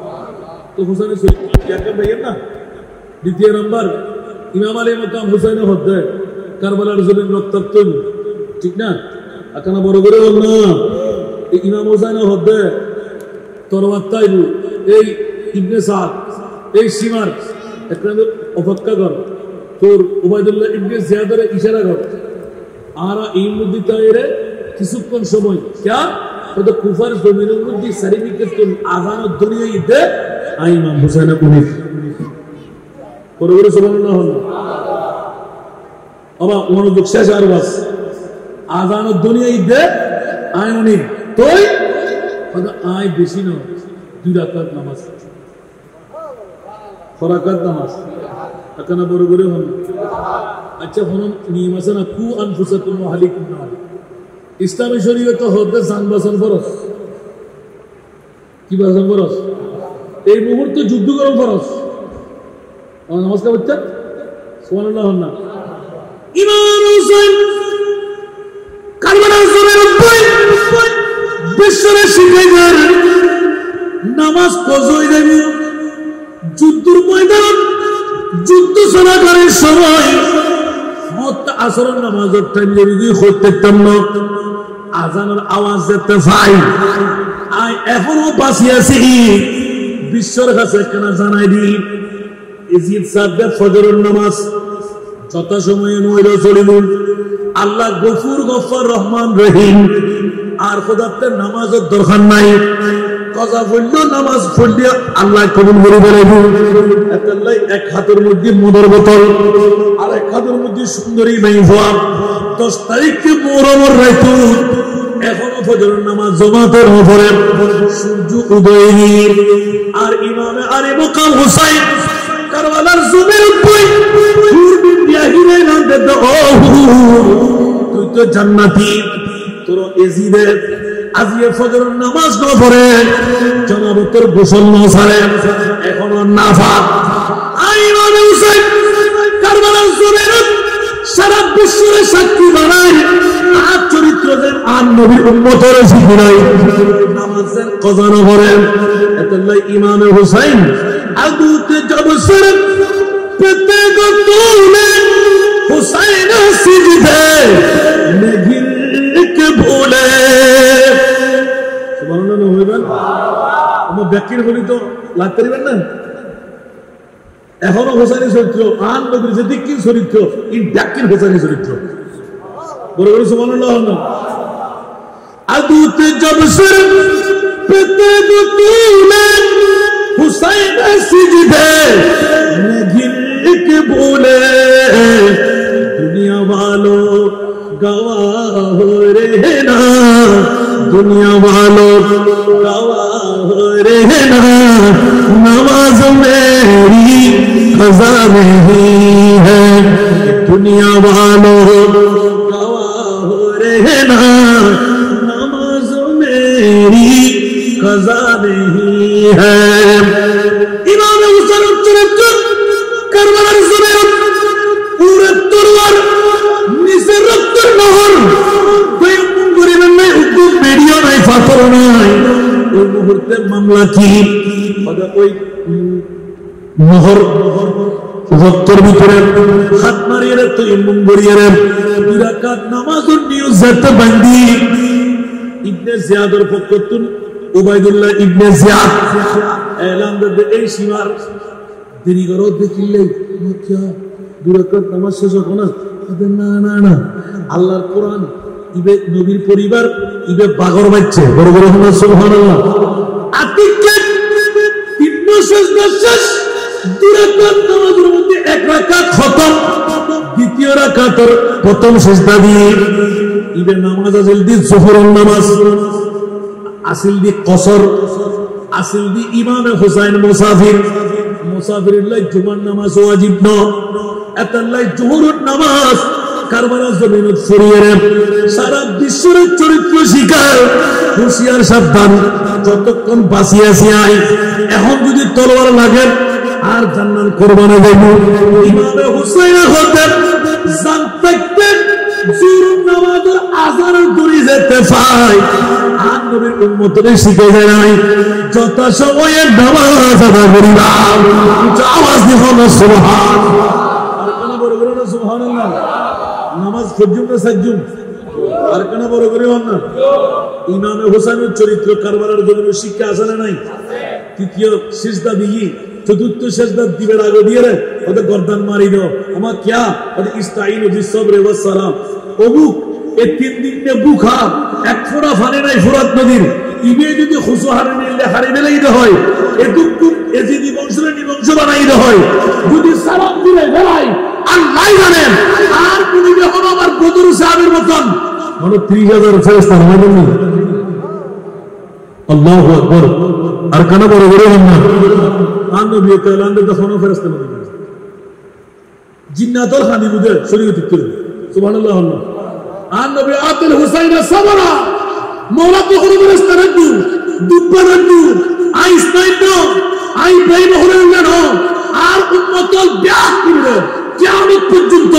A: তো হুসাইনের চরিত্র ভাইয়ের না দ্বিতীয় নাম্বার ইমাম আলী মকাম হুসাইনের হদ্দে কারবালার জমিন রক্তাক্ত ঠিক না? এখানে বড় করে বল না, এই ইমাম হোসেন হদ্দে তরবাদ তাইবু এই ইবনে সাদ এই সীমার এখানে অপেক্ষা কর, তোর উবাইদুল্লাহ ইবনে জিয়াদের ইশারা কর, আর এই মধ্যে তাইরে কিছুক্ষণ সময় क्या तो कुफर जमीनों में दी सर्टिफिकेट तो आजान और दुनिया इधे आई इमाम हुसैन उन्हीं बरोबर सुबहानल्लाह अब उन्होंने दुखशा चार बस आजान और दुनिया इधे आई उन्हीं तो ही मतलब आई बेची ना दुराकत नमाज फराकत नमाज अकना बरोबर हम अच्छा हम नियमसन अकू अनफुसतुम वहलिकुम ना ইসলামী শরীয়ত হতে জান বাঁচান ফরজ, কি বাঁচান ফরজ? এই মুহূর্তে যুদ্ধ করার ফরজ। নমস্কার বাচ্চা সুবহানাল্লাহ না ইমাম হোসেন কারবালার জমির উপর বিশ্বরে শিখাইবার নামাজ কজই দেব যুদ্ধের ময়দান যুদ্ধ চলাকালীন সময় মত আসরের নামাজের টাইম যদি করতেতাম না আজানের আওয়াজ যেতে চাই আই এখনো বাঁচি আছি বিশ্বর কাছে কেন জানাই দি ইজিদ সাহেবের ফজরের নামাজ যথাসময়ে নইল চলিল আল্লাহ গফুর গফফার রহমান রহিম আর খোদাতে নামাজের দরকার নাই কজা পড়ল নামাজ পড়লে আল্লাহ কবুল করে বলেন এতলাই এক হাতের মধ্যে মদের বোতল আর এক হাতের মধ্যে সুন্দরী মাইফা 10 তারিখে মুহররমের রাত এখনো ফজরের নামাজ জামাতের উপরে সূর্য উদয় আর ইমামে আলী মুকাম হুসাইন কারবালার জমির উপর পূর্ব দিয়া হিরে নাম দে ও তুই তো জান্নাতি তোর এজিদে আজিয়ে ফজরের নামাজ না পড়ে জনাবতের গোসল না ছাড়ে এখনো নাফাক ইমাম হুসাইন কারবালার জমির সারা বিশ্বের সাক্ষী বানায় আর চরিত্রদের আর নবীর উম্মতের সাক্ষী নাই নামাজের কজা না পড়ে এতলাই ইমাম হুসাইন আগুতে জবসর পেতে গো তুলে হুসাইন সিজদে में गिर के भूले সুবহানাল্লাহ হইবেন আমার ব্যাকির বলি তো লাগতে পারবেন না এখনো হোসেনের চরিত্র আন নবীর যে দিকির চরিত্র এই ব্যাকির হোসেনের চরিত্র বড় বড় সুবহানাল্লাহ না আদুতে জবসর পেতে গো তুলে হুসাইন সিজদে में गिर के भूले दुनिया वालों गवाह हो रहना दुनिया वालों गवाह हो रहना नमाज मेरी क़ज़ा नहीं है दुनिया वालों गवाह हो रहना नमाज मेरी क़ज़ा नहीं है इमाम हुसैन चरित्र करबलार ज़मीन पूरे तलवार নিচে রক্তের নহর দুই মুঙ্গুরিবেন নাই উদ্যোগ বেরিয়ে নাই ফাতর নাই ওই মুহূর্তে মামলা কি ওই নহর রক্তের ভিতরে হাত মারিয়ে রে তুই মুঙ্গুরিয়ে রে দুই রাকাত নামাজের নিয়ত যেতে বান্দি ইবনে জিয়াদের পক্ষতুন উবাইদুল্লাহ ইবনে জিয়াদ এলান দে এই সীমার দেরি করো দেখিলে কি দুই রাকাত নামাজ শেষ হলো না না না না আল্লাহর কোরআন ইবে নবীর পরিবার ইবে বাগর বাজছে বড় বড় সুবহানাল্লাহ আতিকে তিন সেজদা শেষ দুই রাকাত নামাজের মধ্যে এক রাকাত খতম দ্বিতীয় রাকাতের প্রথম সেজদা দিয়ে ইবে নামাজ আসল দি যোহরের নামাজ আসল দি কসর আসল দি ইমামে হুসাইন মুসাফির মুসাফিরের লাই জুমার নামাজ ওয়াজিব না এতলাই জোহরের নামাজ কারবালার জমিনত ছড়িয়ে সারা বিশ্বের চরিত্র শিকার হুঁশিয়ার সাবধান যতক্ষণ বাঁচিয়ে আছি আই এখন যদি তলোয়ার লাগে আর জান্নাত কুরবানি দেব ইমামে হুসাইন হতে জানতে জোহরের নামাজের আযানের দূরে যেতে পায় আর নবীর উম্মতরে শিখে যায় যথা সময়ে নামাজ আদায় করিবা আওয়াজ দিও না সুবহান সুবহানাল্লাহ নামাজ পর্যন্ত সাজ্জুম আর কেন বড় করে হন না? ইমামে হোসেনের চরিত্র কারবালার জন্য শিক্ষা আছে না নাই? তৃতীয় সিজদা দিয়ে চতুর্থ সিজদা দিবের আগে দিয়ে রে ওদের গর্দান মারি দাও আমার কিয়া ওদের ইস্তাইনু বিসসবরি ওয়াস সালাম অবুক এই 3 দিন নে বুখা এক ফোঁটা পানি নাই ফোরাত নদীর ইবে যদি খুশু হারে নিলে হারে বেলাইতে হয় এ দুঃখ এজিদি বংশরে নিবংশ বানাইতে হয় যদি সালাম দিলে বেলাই আল্লাহ জানেন আর কোন যখন আমার বদর সাহাবের মতন মানে 30,000 ফেরেশতা হবে না। আল্লাহু আকবার। আর কেন বড় বড় হন না? আর নবী কালামে তখন ফেরেশতা নবী জিন্নাতুল খানিমুদে শরীয়ত করে সুবহানাল্লাহ। আল্লাহ আর নবী আতিল হুসাইন সাবরা মওলা তো কোনো ফেরেশতা রাখু দুব্বা রাখু আইসনাইতো আই ভাই বহরেন না আর উম্মতল ব্যাক করে কিয়ামত পর্যন্ত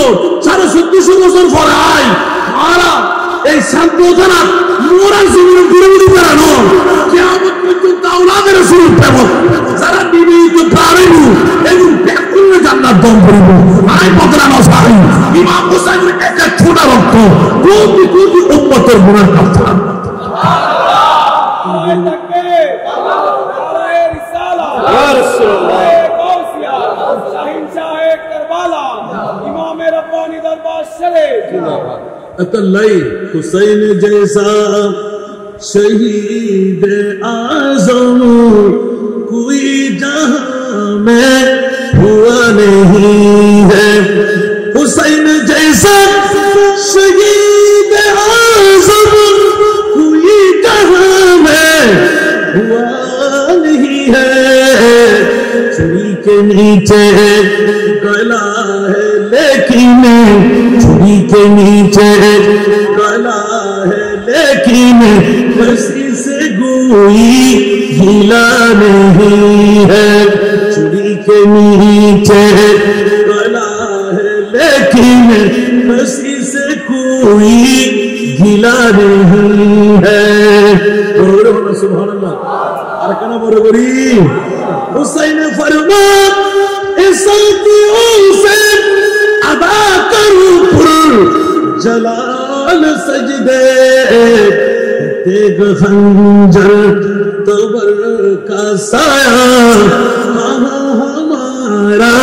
A: 1450 বছর পরে আই মারা এই শান্তনা মোরাল জীবন পুরোপুরি করানো কিয়ামত পর্যন্ত আওলাদের রাসূল প্রেমক যারা বিবিত পারেনু এবং ব্যাকুলে জান্নাত দম করিব আই বদরা নসাই ইমাম হুসাইনের একটা ছোট রক্ত কোটি কোটি উম্মতের গুনাহ কাফারা। সুবহানাল্লাহ তাকবীর নারায়ে রিসালাত ইয়া রাসূলুল্লাহ গাউসিয়া শাহিন শাহে কারবালা ইমাম রব্বানী দরবার শরীফ জিন্দাবাদ। अतलाई हुसैन जैसा शहीद आज़म कोई जहां में हुआ नहीं है। हुसैन जैसा शहीद आज़म कोई जहां में हुआ नहीं है। छुरी के नीचे गला है लेकिन छुरी के नीचे गला है लेकिन रस्सी से गोई हिला नहीं है। छुरी के नीचे गला है लेकिन रस्सी से कोई हिला नहीं है। सुभान अल्लाह। আর কেন বড় করি? हुसैन फरमा साथियों से अदा करूं पुर जलाल सजदे तेग खंजर तबर का साया हमारा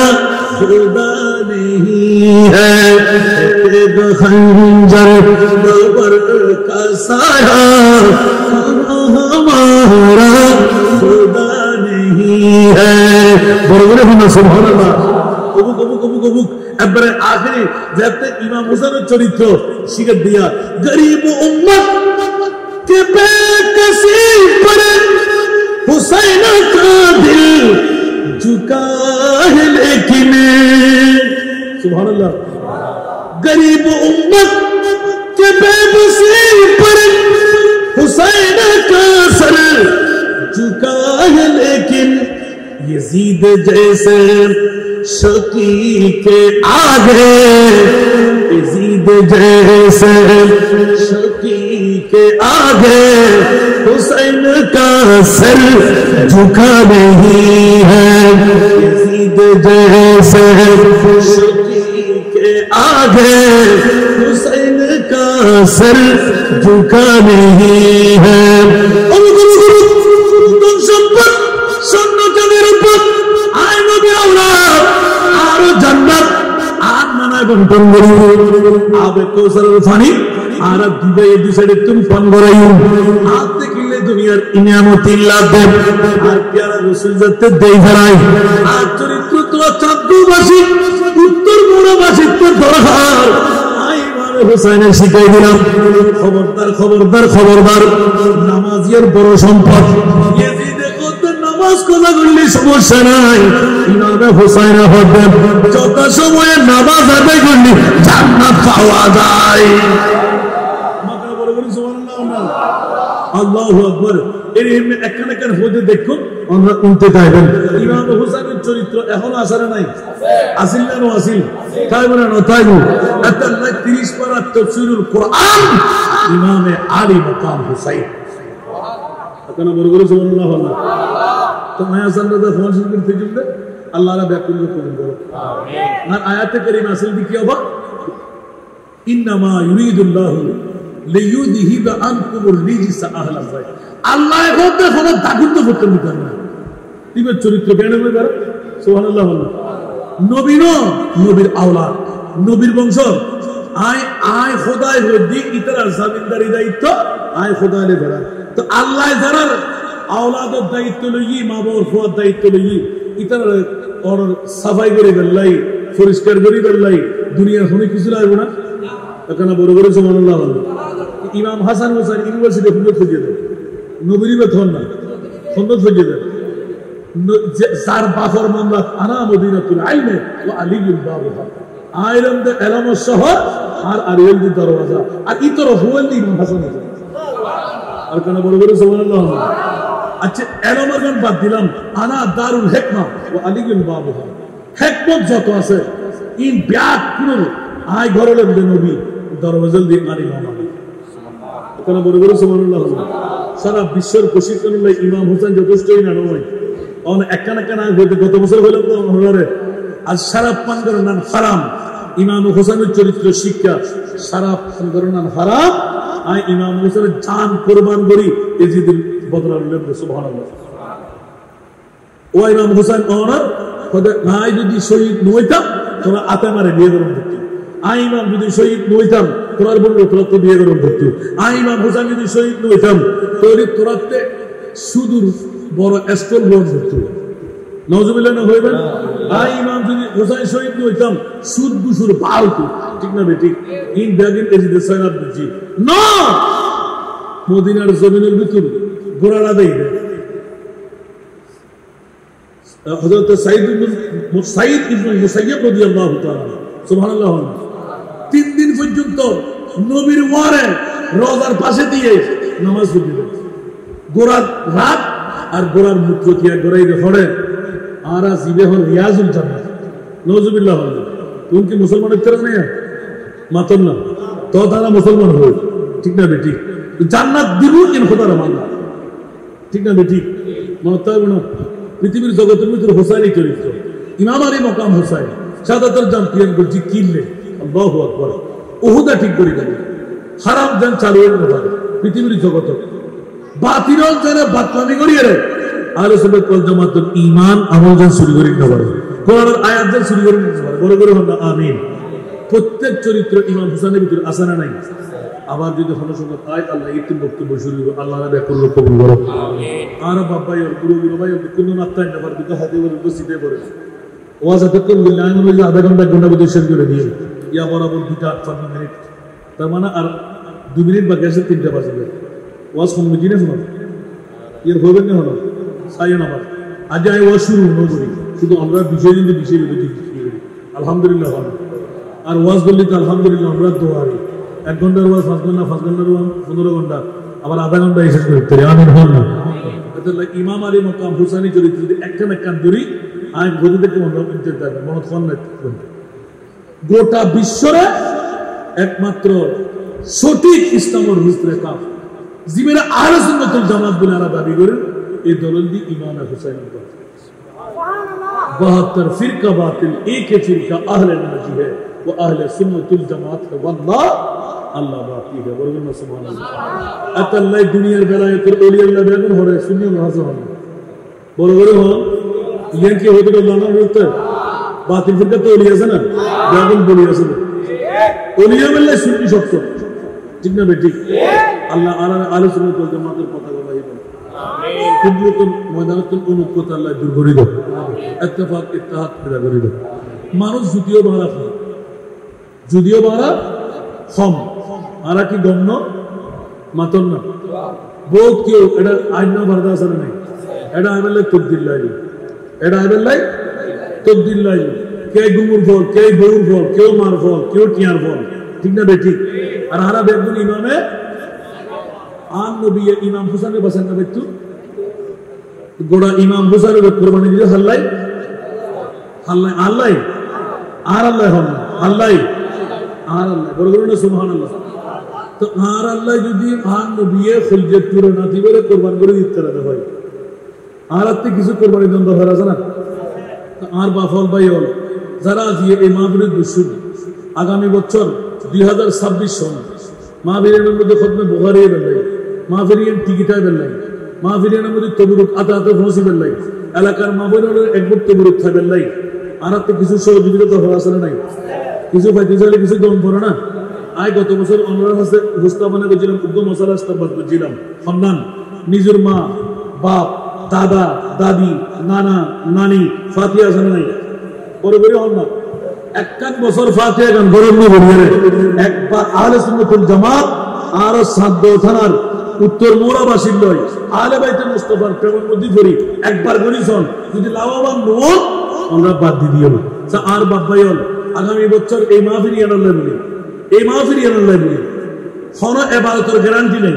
A: खुदा नहीं है। तेग खंजर तबर का साया हमारा खुदा नहीं है। বড় হন সুবহানাল্লাহ। কবুক কবুক কবুক কবুক একবারে আখেরি যাতে ইমাম হুসাইনের চরিত্র শিখে দিয়া গরিব উম্মত কে বেকসি पर हुसैन का दिल झुका है लेकिन सुबहानअल्लाह। गरीब उम्मत के बेबसी पर हुसैन का सर झुका है लेकिन यजीद जैसे शकी के आगे यजीद जैसे शकी के आगे हुसैन का सर झुका नहीं है। यजीद जैसे शकी के आगे हुसैन का सर झुका नहीं है। বন্টন করি আবে কৌশলের পানি আর দুবে এই দুই সাইডে তুমি পান করাইও হাত দেখিলে দুনিয়ার ইনামতি লাভে আর প্যারা রাসূল যাতে দেই ফেরাই আর চরিত্র তো চাঁদবাসী উত্তর মোড়াবাসী তো দরকার আই মানে হুসাইন শিখাই দিলাম। খবরদার খবরদার খবরদার নামাজির বড় সম্পদ ইয়েজিদে কত নামাজ কাজা করলে সমস্যা নাই। ইমামে হুসাইন হবেন যত সময়ে নামাজ আদায় করলে জান্নাত পাওয়া যায়। মাথা বড় করে সুবহানাল্লাহ আল্লাহু আকবার। এর এমনি একখান একখান হতে দেখুন আমরা উনতে চাইবেন। ইমামে হুসাইনের চরিত্র এখনো আসারে নাই আসিল না আসিল তাই বলে না তাই বল এত 30 পারা তাফসীরুল কোরআন ইমামে আলী মাকাম হুসাইন এখন বড় করে সুবহানাল্লাহ। তো মায়া সাল্লাল্লাহু আলাইহি ওয়াসাল্লাম থেকে জুড়ে আল্লাহর ব্যাকুল কবুল করো আমিন। আর আয়াতে কারীমা আসল কি হবে ইন্নামা ইউরিদুল্লাহু লিইউযহিবা আনকুমুর রিজসা আহলাল বাইত আল্লাহ এখন কোনো দাগুত করতে দিবেন না দিবের চরিত্র কেন হবে তারা সুবহানাল্লাহ নবীর নবীর আওলাদ নবীর বংশ আয় খোদায় হদি ইতরা জামিনদারি দায়িত্ব আয় খোদায় ধরা তো আল্লাহ যারা আওলাদের দায়িত্ব লই মা বাবার ফুয়ার দায়িত্ব লই ইতরা ওর সাফাই করে বেলাই পরিষ্কার করে বেলাই দুনিয়ার কোনো কিছু লাগবে না এখানে বড় বড় সুবহানাল্লাহ ইমাম হাসান হোসেন ইউনিভার্সিটি খুঁজে খুঁজে দেয় নবীর বেতন না সুন্দর খুঁজে দেয় যার বাফর মামলা আনা মদিনাতুল ইলমে ওয়া আলিউল বাবুহা আইলাম দে এলাম শহর আর আরিয়াল দি দরওয়াজা আর ইতর হুয়াল দি ইমাম হাসান হোসেন আর কেন বড় বড় সুবহানাল্লাহ আচ্ছা এলামগান বাদ দিলাম আনা দারুল হিকমা ওয়া আলিউল বাবুহা হিকমত যত আছে ইন ব্যাগ পুরো আয় ঘরের নবী দরওয়াজাল দি আলী ইমাম কেন বড় বড় সুবহানাল্লাহ সারা বিশ্বের প্রশিক্ষণ লই ইমাম হোসেন যথেষ্টই না নয় অন একটা না কেন গত বছর হলো তো হরে আর সারা পান করার নাম হারাম ইমাম হোসেনের চরিত্র শিক্ষা সারা পান করার নাম হারাম আর ইমাম হোসেনের জান কোরবান করি এজিদের বদলা নিলেন সুবহানাল্লাহ ও ইমাম হোসেন ওনার নাই যদি শহীদ নইতাম তোরা আতে মারে বিয়ে করুন ধরতি আই ইমাম যদি শহীদ নইতাম তোরার বলবো তোরা তো বিয়ে করুন ধরতি আই ইমাম হোসেন যদি শহীদ নইতাম তোরাতে সুদূর বড় স্কুল লোন ধরত নওজুবিল্লাহ না হইবেন আই ইমাম যদি হোসেন শহীদ হইতাম সুদ দুসুর পালতু ঠিক না বেটি ইন ব্যাগিন এজিদে সাইনাত বুঝি না মদিনার জমিনের ভিতর গোড়াটা দেই হযরত সাইদ ইবনে মুসাইয়্যিব রাদিয়াল্লাহু তাআলা সুবহানাল্লাহ 3 দিন পর্যন্ত নবীর ওয়ারে রওজার পাশে দিয়ে নামাজ পড়তেন গোড়ার রাত আর গোড়ার মূত্র দিয়া গোড়াই হড়ে আর জিবে হল রিয়াজুল জান্নাত নওজুবিল্লাহ তুমি কি মুসলমান হতে না মাতন না তো তারা মুসলমান হই ঠিক না বেটি জান্নাত দিব ইন খোদার মাননা ঠিক না বেটি মনতাব না পৃথিবীর জগতের ভিতরে হোসাইনি চরিত্র ইমাম আলী মকাম হোসাইন শাহাদাতের চ্যাম্পিয়ন করছি কিনলে আল্লাহু আকবার উহুদা ঠিক করে দেবে হারাম জান চালু হয়ে যাবে পৃথিবীর জগতে বাতিরল যারা বাতলামি করিয়ে রে আহলে সুন্নাত ওয়াল জামাতের ঈমান আমল জান শুরু করে নিতে পারে কোরআনের আয়াত জান শুরু করে নিতে পারে বড় বড় হলো আমিন প্রত্যেক চরিত্র ইমাম হুসাইনের ভিতরে আছে না নাই আবার যদি হলো সুন্নাত আয়াত আল্লাহ ইতিম বক্তব্য শুরু করে আল্লাহ রাব্বি করলো কবুল করো আমিন আর বাবা আর গুরু গুরু ভাই কোন নাত্তাই না পারে দুটো হাতে বলে বসিতে পড়ে ওয়াজ তখন বিল্লাহ নবী আধা ঘন্টা ঘন্টা শেষ করে দিয়ে ইয়া বরাবর 2-8 মিনিট তার মানে আর 2 মিনিট বাকি আছে 3টা বাজবে ওয়াজ কোন মিজিনে শোনো এর হবে না হলো সাইয়া না আজ আই ওয়াজ শুরু নবী শুধু আমরা বিষয় নিয়ে বিষয় বুঝি আলহামদুলিল্লাহ আর ওয়াজ বললি তো আলহামদুলিল্লাহ আমরা দোয়ারি 1 ঘন্টার ওয়াজ 5 ঘন্টা 5 ঘন্টার ওয়াজ 15 ঘন্টা আবার আধা ঘন্টা শেষ করতে রে আমিন হল না তাহলে ইমাম আলী মকাম হুসাইনি চরিত্র যদি একটা ধরি আই গদি থেকে মনে করতে পারবে মনে কোন না গোটা বিশ্বরে একমাত্র সঠিক ইসলামের রূপরেখা জিমেরা আহলে সুন্নাত ওয়াল জামাত বলে আলা দাবি করেন এই দলিল দি ইমাম হুসাইন সুবহানাল্লাহ 72 ফিরকা বাতিল एक ही फिरका अहले नाजी है वो अहले सुन्नत वल जमात है वल्लाह अल्लाह बाकी है বলবেন না সুবহানাল্লাহ আতাল্লাহ দুনিয়ার বেলায়েতের ওলি আল্লাহ বেগুন হরে সুন্নি হাসান বড় বড় হন ইয়ান কি হতে আল্লাহ না বলতে বাতিল ফিরকা তো ওলি আছে না বেগুন বলি আছে ওলিয়া বললে সুন্নি সত্য ঠিক না বেটি আল্লাহ আহলে সুন্নাত ওয়াল জামাতের কথা বলাই বলে আমিন কুদরতুল ময়দানাতুল উনুকত আল্লাহ দূর করে দাও ইত্তেফাক ইত্তেহাদ পেদা করে দাও মানুষ যদিও বাড়া কম আরা কি গণ্য মাতন না বহুত কেউ এটা আইন বারদা আছে না নাই এটা আইবেলাই তবদিল লাই এটা আইবেলাই তবদিল লাই কে গুমুর ফল কে বউর ফল কেউ মার ফল কেউ টিয়ার ফল ঠিক না বেটি আর হারা বেগুন ইমামে আন নবী ইমাম হুসাইনের বাসান না বেতু গোড়া ইমাম হুসাইনের কুরবানি দিলে আল্লাহ আল্লাহ আর আল্লাহ হল আল্লাহ আর আল্লাহ বড় বড় না সুবহানাল্লাহ তো আর আল্লাহ যদি আন নবী খুলজত পুরো না দিবে কুরবান করে দিতে রাখা হয় আর আপনি কিছু কুরবানি দন্দ হয়ে আছে না আর বাফল ভাই হল যারা দিয়ে এই মাহফিলের দুশুন আগামী বছর 2026 সন মাহফিলের মধ্যে খতমে বুখারী বেল্লাই, মাহফিলের টিকিটায় বেল্লাই, মাহফিলের মধ্যে তবরুক আতা আতা ফসি বেল্লাই, এলাকার মাহফিলের একবার তবরুক খাই বেল্লাই। আর তো কিছু সহযোগিতা তো হওয়া আসলে নাই, কিছু পাইতে চাইলে কিছু দম পড়ে না। আয় গত বছর অনলাইন হাসে উপস্থাপনা করছিলাম, উদ্যম মশালা ইস্তাবাদ করছিলাম। সন্ধান নিজের মা বাপ দাদা দাদি নানা নানি ফাতিহা আছে নাই, বড় বড় হন না এক বছর ফাতিহা গান গরম না বলিয়ে একবার আহলে সুন্নাতুল জামাত আর সাদ্দ থানার উত্তর মোড়াবাসীর লয় আহলে বাইতে মুস্তাফার প্রেমের মধ্যে পড়ি একবার গরিছন যদি লাভবান নন আমরা বাদ দিয়ে দিও না। আর বাপ্পাই হল আগামী বছর এই মাহফিল আনাল্লাহ বলি, এই মাহফিল আনাল্লাহ বলি কোন ইবাদতের গ্যারান্টি নেই।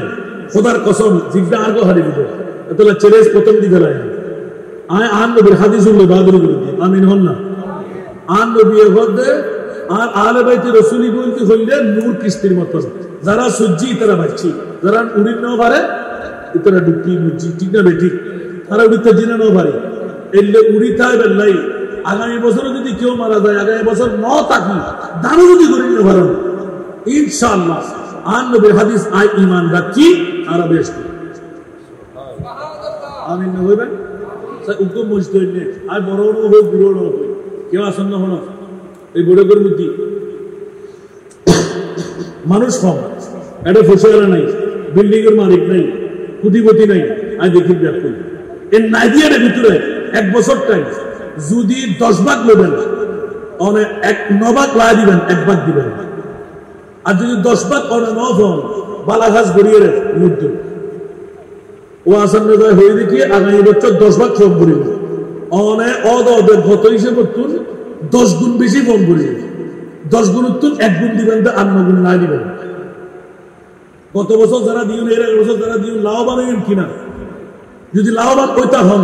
A: খোদার কসম জিজ্ঞা আর গো হারি দিব এতলা চ্যালেঞ্জ প্রথম দিকে লাই আয় আন নবীর হাদিস উল্লেখ বাদুর বলি আমিন হন না। আন নবী হদে আর আহলে বাইতে রাসূলি বলতে হইলে নূর কিস্তির মতো, যারা সজ্জি তারা বাচ্চি, যারা উড়িন নাও পারে তারা ডুবকি মুজি, ঠিক না বেঠিক, তারা উড়িতে জিনা নাও পারে এলে উড়িতায় বেল্লাই। আগামী বছর যদি কেউ মারা যায়, আগামী বছর ন থাকি দানও যদি করি না পারেন ইনশাআল্লাহ আন নবীর হাদিস আই ঈমান রাখি আর বেশ আমিন না হইবেন উকুম মুজতে হইলে আর বড় বড় হই বুড়ো বড় হই কেউ আসন্ন হন এই বড়গর মধ্যে মানুষ কম, এটা ফসিয়ারা নাই, বিল্ডিং এর মালিক নাই, কুটিপতি নাই। আমি দেখি ব্যাখ্যা এর নাইদিয়ার ভিতরে এক বছর টাইম যদি 10 ভাগ নেবেন অনেক 9 ভাগ লা দিবেন, 1 ভাগ দিবেন। আর যদি 10 ভাগ অনেক 9 হন বালাঘাস গড়িয়ে মৃত্যু ও আসামে হয়ে দেখি আগামী বছর 10 ভাগ ফোন করিব অনেক অদের গত হিসেবে 10 গুণ বেশি ফোন করি, 10 গুণ উত্তর 1 গুণ দিবেন তো 8 গুণ না দিবেন। গত বছর যারা দিন এর বছর যারা দিন লাভবান হইন কিনা, যদি লাভবান ওইটা হন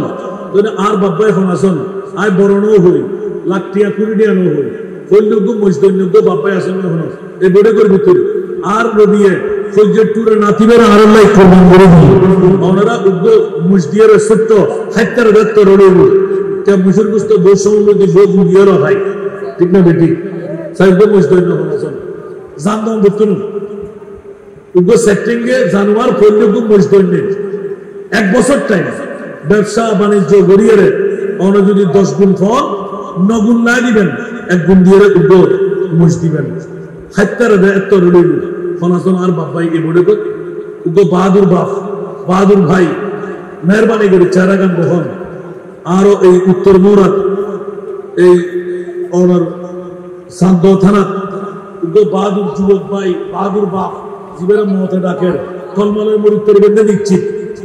A: যদি আর বাব্বা এখন আসন আয় বড় নো হই লাখ টিয়া 20 টিয়া নো হই ফৈলযোগ্য মজদৈন্যগ্য বাব্বাই আসন এখন এই বেড়ে করে ভিতরে আর রবিয়ে ফৌজের টুরে নাতিবের আর আল্লাহ কোরবান করে দিয়ে ওনারা উগ্র মুজদিয়ার সত্য হাত্তার দত্ত রড়েব তে মুসুর গুস্ত দোষ সমুদ্র বোধ মুদিয়ারও হয়, ঠিক না বেটি সাইব মজদৈন্য এখন আসন জানদাম বর্তন উগ্র সেটিংয়ে জানুয়ার ফৈলযোগ্য মজদৈন্য 1 বছর টাইম ব্যবসা বাণিজ্য গড়িয়ে অন্য যদি 10 গুণ ফল 9 গুণ না দিবেন, 1 গুণ দিয়ে উগ্র মুজ দিবেন হাত্তার দত্ত রড়েব ফনাসন আর বাপ্পাই এ বড়ে উগ্র বাহাদুর বাপ বাহাদুর ভাই মেহরবানি করে চারাগান বহন আরো এই উত্তর মৌরাত এই ওনার সান্দ থানা উগ্র বাহাদুর যুবক ভাই বাহাদুর বাপ জীবের মহতে ডাকের কলমালের মরুত্তর বেঁধে নিশ্চিত